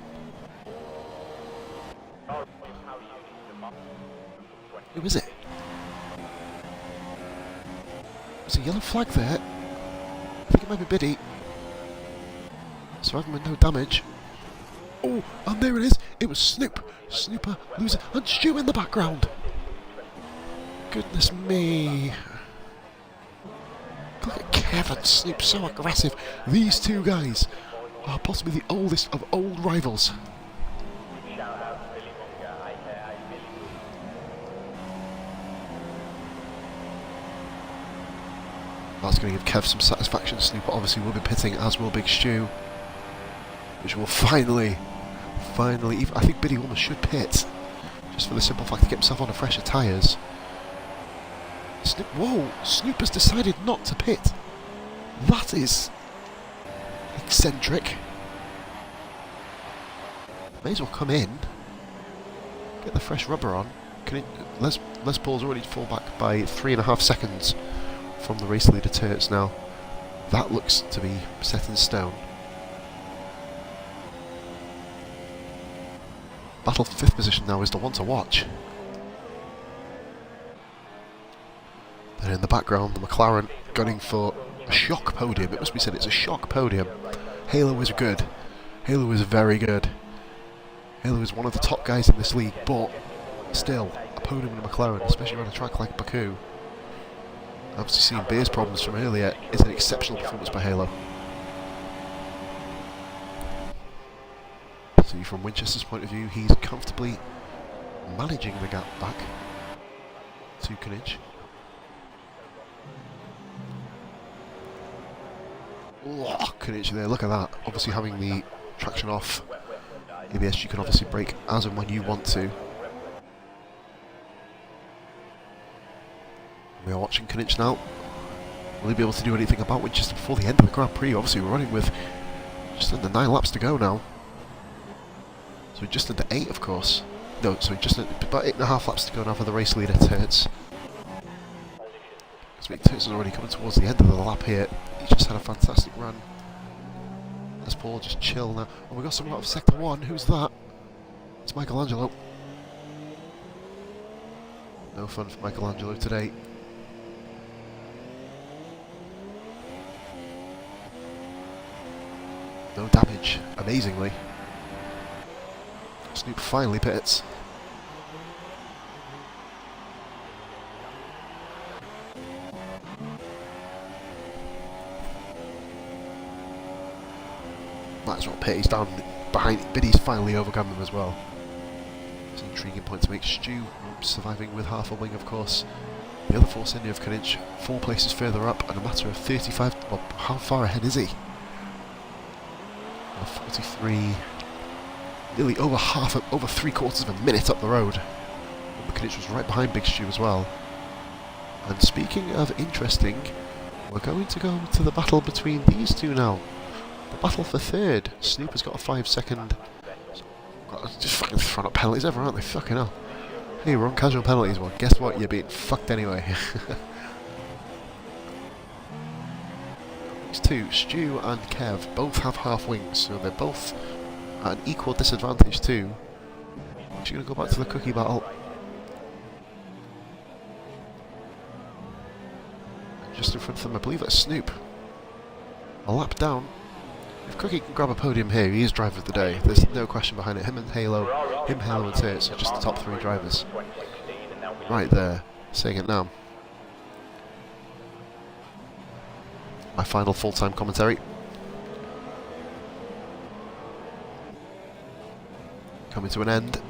Who is it? There's a yellow flag there. I think it might be Biddy. Surviving with no damage. Oh, and there it is. It was Snoop. Snooper losing. And Stu in the background. Goodness me. Look at Kev and Snoop, so aggressive. These two guys are possibly the oldest of old rivals. That's going to give Kev some satisfaction. Snooper obviously will be pitting, as will Big Stu, which will finally, I think Biddy almost should pit, just for the simple fact to get himself on fresher tyres. Whoa, Snooper's decided not to pit. That is eccentric. May as well come in, get the fresh rubber on. Les Paul's already fall back by 3.5 seconds from the race leader Turts now. That looks to be set in stone. Battle for 5th position now is the one to watch. And in the background, the McLaren gunning for a shock podium. It must be said, it's a shock podium. Halo is good. Halo is very good. Halo is one of the top guys in this league, but still, a podium in a McLaren, especially on a track like Baku. Obviously seeing Beer's problems from earlier, is an exceptional performance by Halo. So from Winchester's point of view, he's comfortably managing the gap back to Knidge. Oh, Knidge there, look at that. Obviously having the traction off, ABS you can obviously brake as and when you want to. We are watching Knidge now. Will he be able to do anything about Winchester before the end of the Grand Prix? Obviously we're running with just under 9 laps to go now. So just under 8 of course. No, sorry, just about 8.5 laps to go now for the race leader Turts. Turts is already coming towards the end of the lap here. He's just had a fantastic run. As Paul just chill now. Oh, we got someone out of sector 1. Who's that? It's Michelangelo. No fun for Michelangelo today. No damage, amazingly. Snoop finally pits. Might as well pit. He's down behind. Biddy's finally overcome him as well. It's an intriguing point to make. Stu surviving with half a wing, of course. The other Force India of Knidge 4 places further up, and a matter of 35. Well, how far ahead is he? 43. Nearly over over 3/4 of a minute up the road. Knidge was right behind Big Stu as well. And speaking of interesting, we're going to go to the battle between these two now. The battle for 3rd. Snoop has got a 5-second. Just fucking throwing up penalties ever, aren't they? Fucking hell. Hey, we're on casual penalties. Well, guess what? You're being fucked anyway. These two, Stu and Kev, both have half wings, so they're both at an equal disadvantage too. Actually going to go back to the cookie battle. Just in front of them, I believe that's Snoop. A lap down. If Cookie can grab a podium here, he is driver of the day. There's no question behind it. Him, Halo and Turts are just the top 3 drivers. Right there, saying it now. My final full-time commentary. Coming to an end.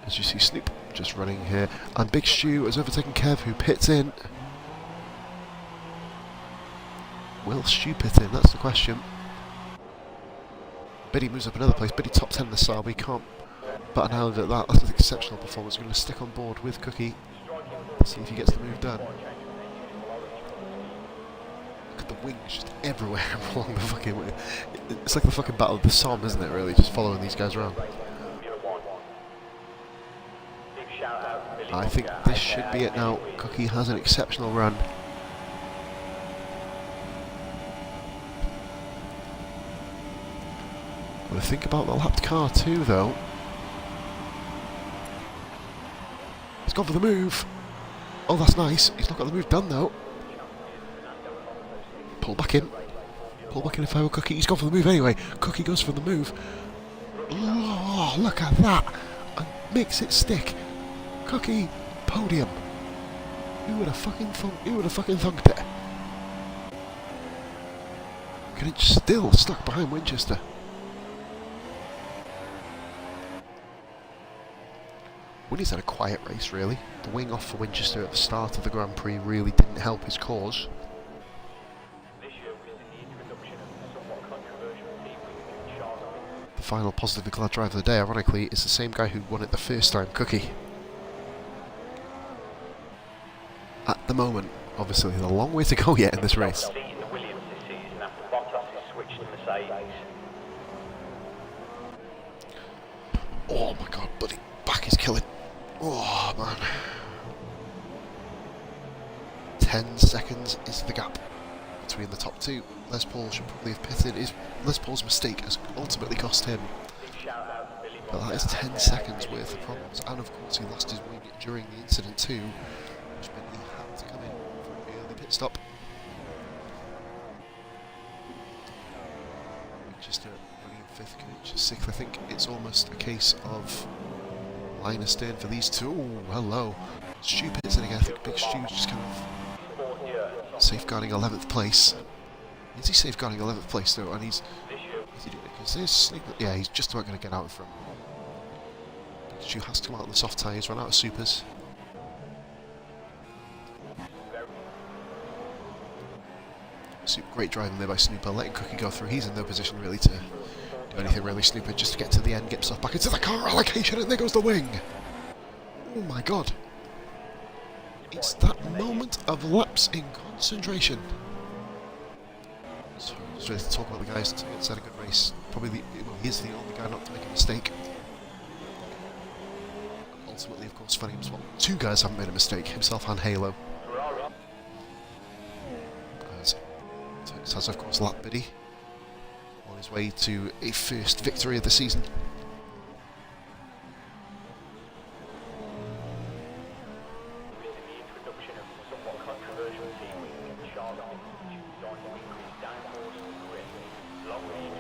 As you see Snoop just running here, and Big Stu has overtaken Kev, who pits in. Will Stu pit in? That's the question. Biddy moves up another place. Biddy top 10 in the SAR. We can't but an eyelid at that. That's an exceptional performance. We're going to stick on board with Cookie. See if he gets the move done. Look at the wings just everywhere along the fucking way. It's like the fucking Battle of the Somme, isn't it, really? Just following these guys around. I think this should be it now. Cookie has an exceptional run. Well, think about the lapped car too, though. He's gone for the move. Oh, that's nice. He's not got the move done, though. Pull back in. Pull back in if I were Cookie. He's gone for the move anyway. Cookie goes for the move. Oh, look at that. And makes it stick. Cookie, podium. Who would have fucking thunked it? Knidge still stuck behind Winchester. Winnie's had a quiet race, really. The wing off for Winchester at the start of the Grand Prix really didn't help his cause. This year we're seeing the introduction of the somewhat controversial team wing Charlotte. The final positively glad driver of the day, ironically, is the same guy who won it the first time, Cookie. At the moment, obviously, there's a long way to go yet in this race. Beating the Williams this season after Bottas has switched to Mercedes. Oh my god, buddy. Back is killing. Oh, man. 10 seconds is the gap between the top two. Les Paul should probably have pitted. Les Paul's mistake has ultimately cost him. But that is 10 seconds worth of problems. And of course, he lost his wing during the incident too, which meant he had to come in for an early pit stop. Just running in 5th, Coach 6th. I think it's almost a case of line astern for these two. Ooh, hello. Stu pits in again. I think Big Stu's just kind of safeguarding 11th place. Is he safeguarding 11th place though? And is he doing it? Because yeah, he's just about going to get out in front. Big Stu has to come out on the soft tyres, run out of supers. Great driving there by Snooper, letting Cookie go through. He's in no position really to do anything really. Snooper just to get to the end, get himself back into the car allocation, and there goes the wing. Oh my god. It's that moment of lapse in concentration. So just ready to talk about the guys that's had a good race. Probably he is the only guy not to make a mistake. Ultimately, of course, funny as well. Two guys haven't made a mistake, himself and Halo. Has of course Lap Biddy on his way to a first victory of the season.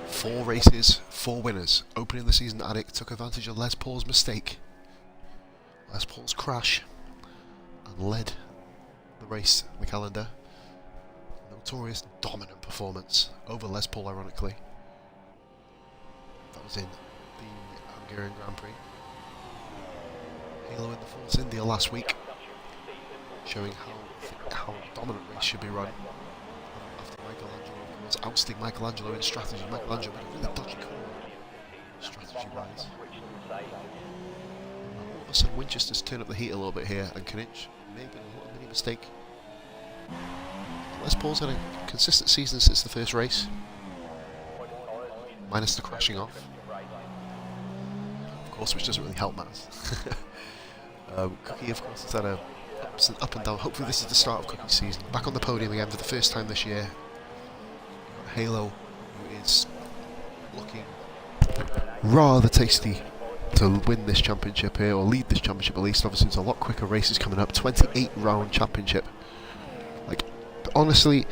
Four races, 4 winners. Opening the season, Addict took advantage of Les Paul's mistake, Les Paul's crash, and led the race in the calendar. Notorious dominant performance over Les Paul, ironically. That was in the Hungarian Grand Prix. Halo in the Force India last week, showing how dominant race should be run. After Michelangelo, of course, ousting Michelangelo in strategy. Michelangelo made a really dodgy call, strategy-wise. All of a sudden, Winchester's turned up the heat a little bit here, and Kinich may have been a little mini mistake. Les Paul's had a consistent season since the first race, minus the crashing off, of course, which doesn't really help matters. Cookie, of course, has had a up and down. Hopefully this is the start of Cookie's season. Back on the podium again for the first time this year. Halo, who is looking rather tasty to win this championship here, or lead this championship at least. Obviously there's a lot quicker races coming up, 28 round championship. Honestly,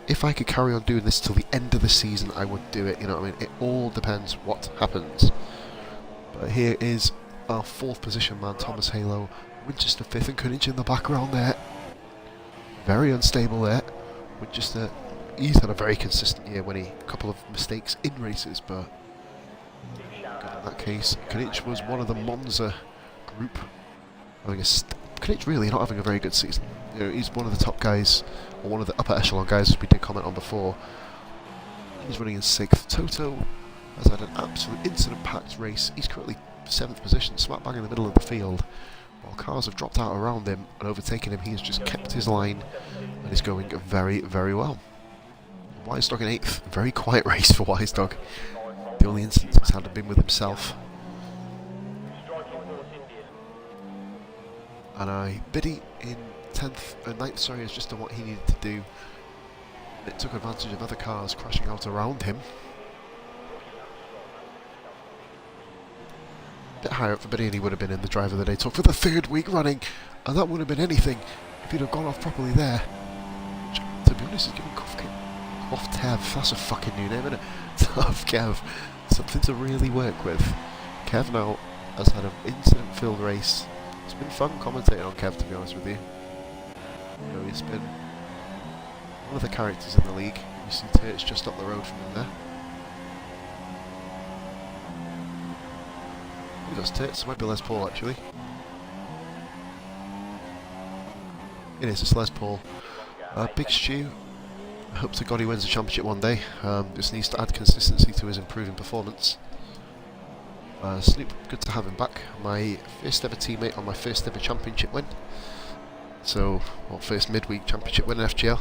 if I could carry on doing this till the end of the season, I would do it, you know what I mean? It all depends what happens. But here is our 4th position man, Thomas Halo. Winchester 5th and Kunich in the background there. Very unstable there. Winchester, he's had a very consistent year, when a couple of mistakes in races, but good in that case. Kunich was one of the Monza group. Kunich really not having a very good season. You know, he's one of the top guys, or one of the upper echelon guys, as we did comment on before. He's running in 6th. Toto has had an absolute incident-packed race. He's currently 7th position, smack bang in the middle of the field. While cars have dropped out around him and overtaken him, he has just kept his line and is going very, very well. Wise Dog in 8th. Very quiet race for Wise Dog. The only incident he's had have been with himself. And Biddy in 9th, sorry, has just done what he needed to do. It took advantage of other cars crashing out around him. A bit higher up for Biddy and he would have been in the driver of the day talk for the 3rd week running, and that wouldn't have been anything if he'd have gone off properly there. Which, to be honest, is giving Kof Tev, that's a fucking new name, isn't it? Tough Kev, something to really work with. Kev now has had an incident-filled race. It's been fun commentating on Kev, to be honest with you. You know, he's been one of the characters in the league. You see Turt's just up the road from him there. Who does Turt's? It might be Les Paul, actually. It is, it's Les Paul. Big Stu, I hope to God he wins the championship one day. Just needs to add consistency to his improving performance. Snoop, good to have him back. My first ever teammate on my first ever championship win. So, well, first midweek championship win in FGL.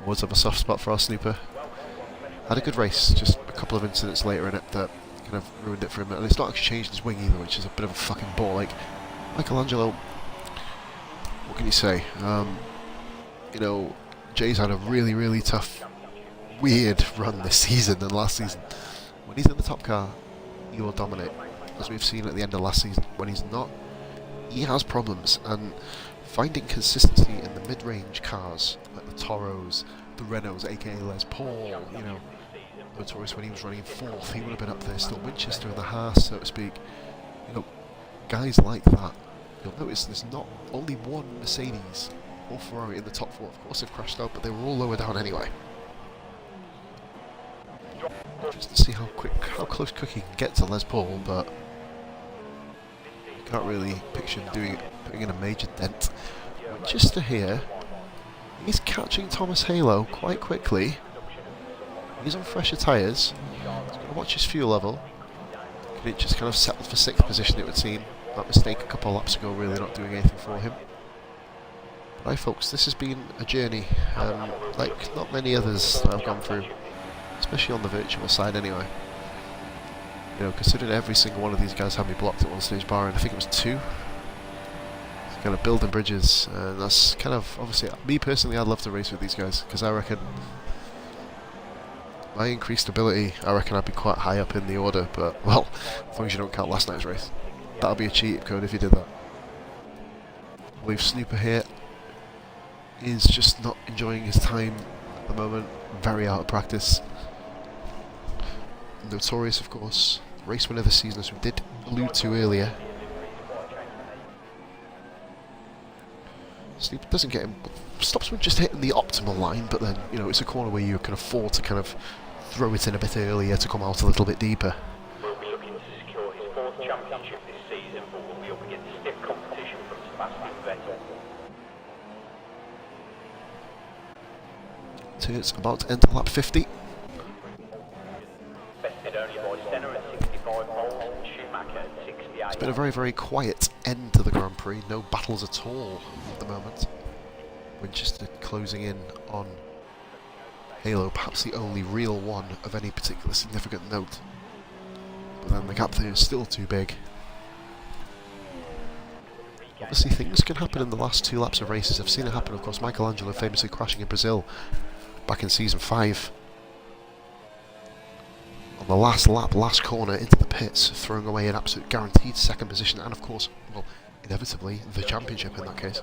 Always have a soft spot for our Snooper. Had a good race, just a couple of incidents later in it that kind of ruined it for him. And it's not actually changed his wing either, which is a bit of a fucking ball. Like, Michelangelo, what can you say? You know, Jay's had a really, really tough, weird run this season than last season. When he's in the top car, he will dominate, as we've seen at the end of last season. When he's not, he has problems, and finding consistency in the mid-range cars, like the Toros, the Renaults, aka Les Paul, you know, notorious when he was running fourth, he would have been up there still. Winchester in the Haas, so to speak. You know, guys like that. You'll notice there's not only one Mercedes or Ferrari in the top four. Of course they've crashed out, but they were all lower down anyway. Just to see how close Cookie can get to Les Paul, but you can't really picture him putting in a major dent. Winchester here, he's catching Thomas Halo quite quickly. He's on fresher tyres. He's going to watch his fuel level. Could it just kind of settle for 6th position, it would seem. That mistake a couple of laps ago really not doing anything for him. But folks, this has been a journey like not many others that I've gone through, especially on the virtual side anyway. You know, considering every single one of these guys had me blocked at one stage bar, and I think it was 2. It's kind of building bridges, and that's kind of, obviously, me personally, I'd love to race with these guys, because I reckon my increased ability, I reckon I'd be quite high up in the order, but, well, as long as you don't count last night's race. That'll be a cheat code if you did that. We've Snooper here. Is just not enjoying his time at the moment, very out of practice. Notorious, of course, race winner this season, as we did allude to earlier. Snooper doesn't get him, stops with just hitting the optimal line, but then, you know, it's a corner where you can afford to kind of throw it in a bit earlier to come out a little bit deeper. We'll be looking to secure his 4th championship this season, but we'll be up against stiff competition from Sebastian Vettel. So it's about to enter lap 50. Bested only by Senna at 65 poles and Schumacher at 68. It's been a very, very quiet end to the Grand Prix. No battles at all at the moment. Winchester closing in on Halo, perhaps the only real one of any particular significant note. But then the gap there is still too big. Obviously things can happen in the last 2 laps of races. I've seen it happen, of course. Michelangelo famously crashing in Brazil back in season 5. On the last lap, last corner into the pits, throwing away an absolute guaranteed 2nd position, and of course, well, inevitably, the championship in that case.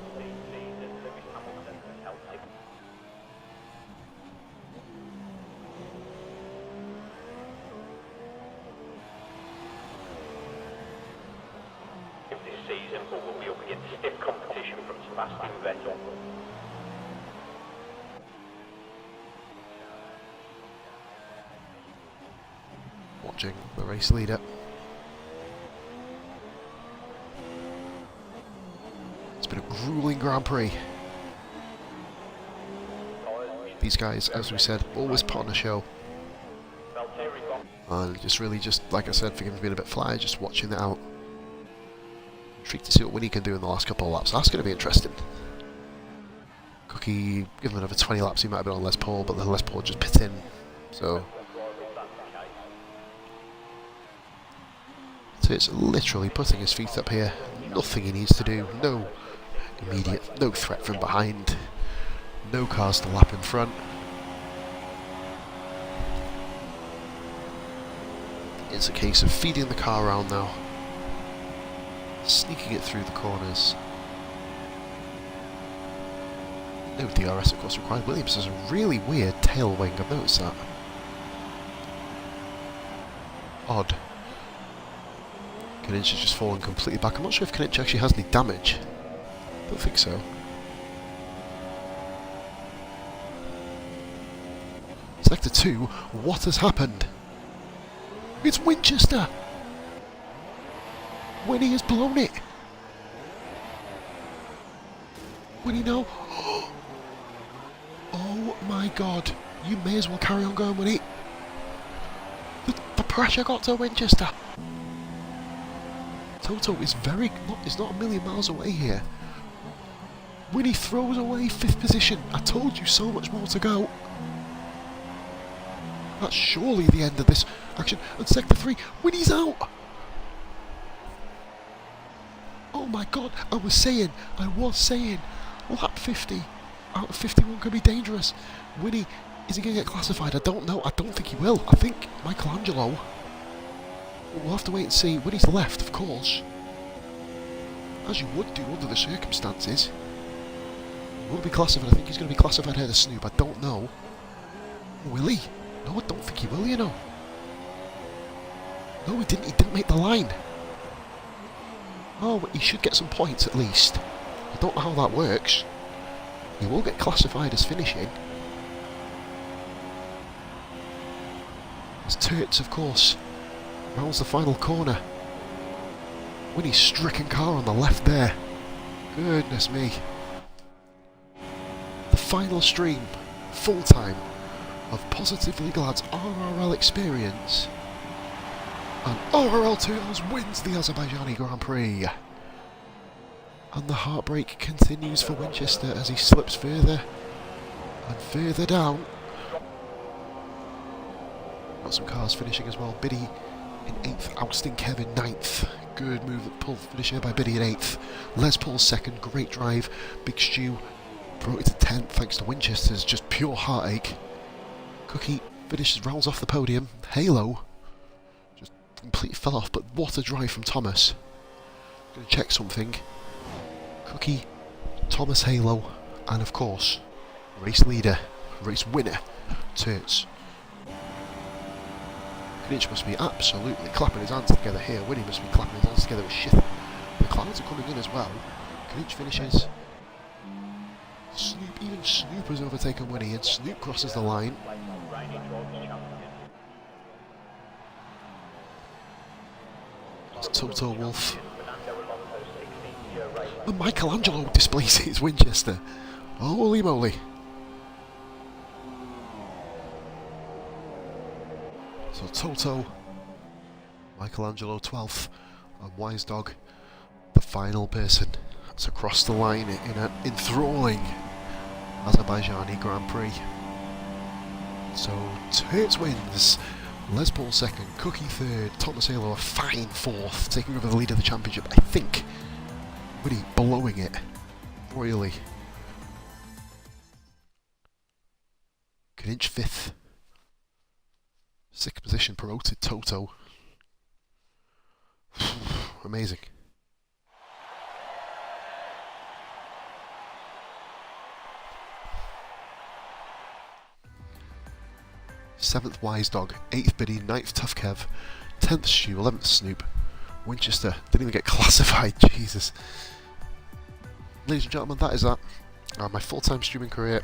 This season, but we'll be up against stiff competition from Sebastian Vettel. Watching the race leader. It's been a grueling Grand Prix. These guys, as we said, always put on a show. And just really, like I said, forgive me being a bit fly, just watching it out. Intrigued to see what Winnie can do in the last couple of laps. That's going to be interesting. Cookie, give him another 20 laps, he might have been on Les Paul, but then Les Paul just pit in. So it's literally putting his feet up here. Nothing he needs to do. No immediate, no threat from behind. No cars to lap in front. It's a case of feeding the car around now. Sneaking it through the corners. No DRS, of course, required. Williams has a really weird tail wing. I've noticed that. Odd. Kaninch has just fallen completely back. I'm not sure if Kaninch actually has any damage. Don't think so. Sector 2, what has happened? It's Winchester! Winnie has blown it! Winnie, no. Oh my god. You may as well carry on going, Winnie. The pressure got to Winchester. Toto is is not a million miles away here. Winnie throws away 5th position. I told you so much more to go. That's surely the end of this action. And sector 3, Winnie's out. Oh my god, I was saying, lap 50 out of 51 could be dangerous. Winnie, is he going to get classified? I don't know. I don't think he will. I think Michelangelo. We'll have to wait and see. Winnie's left, of course. As you would do under the circumstances. He will be classified. I think he's going to be classified ahead of Snoop. I don't know. Will he? No, I don't think he will, you know. No, he didn't. He didn't make the line. Oh, he should get some points at least. I don't know how that works. He will get classified as finishing. As Turts, of course, rounds the final corner. Winnie's stricken car on the left there. Goodness me. The final stream, full time, of Positively Glad's RRL experience. And RRL Tours wins the Azerbaijan Grand Prix. And the heartbreak continues for Winchester as he slips further and further down. Got some cars finishing as well. Biddy in 8th, ousting Kevin 9th. Good move, pull finish here by Biddy in 8th. Les Paul's 2nd, great drive. Big Stew brought it to 10th thanks to Winchester's just pure heartache. Cookie finishes, rounds off the podium. Halo just completely fell off, but what a drive from Thomas. Going to check something. Cookie, Thomas, Halo, and of course, race leader, race winner, Turts. Knich must be absolutely clapping his hands together here. Winnie must be clapping his hands together with shit. The clouds are coming in as well. Knich finishes. Snoop, even Snoop has overtaken Winnie, and Snoop crosses the line. It's Toto Wolff. And Michelangelo displays his Winchester. Holy moly. So Toto, Michelangelo 12th, and Wise Dog, the final person. That's across the line in an enthralling Azerbaijan Grand Prix. So Turts wins, Les Paul 2nd, Cookie 3rd, Thomas Halo a fine 4th, taking over the lead of the championship, I think. Really blowing it royally. Kninch 5th. 6th position promoted Toto. Amazing. Seventh Wise Dog, 8th Biddy, 9th Tough Kev, 10th Stew, 11th Snoop. Winchester didn't even get classified, Jesus. Ladies and gentlemen, that is that. My full-time streaming career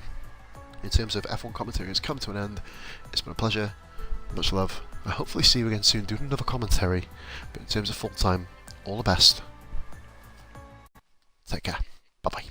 in terms of F1 commentary has come to an end. It's been a pleasure, much love. I'll hopefully see you again soon doing another commentary, but in terms of full-time, all the best. Take care. Bye-bye.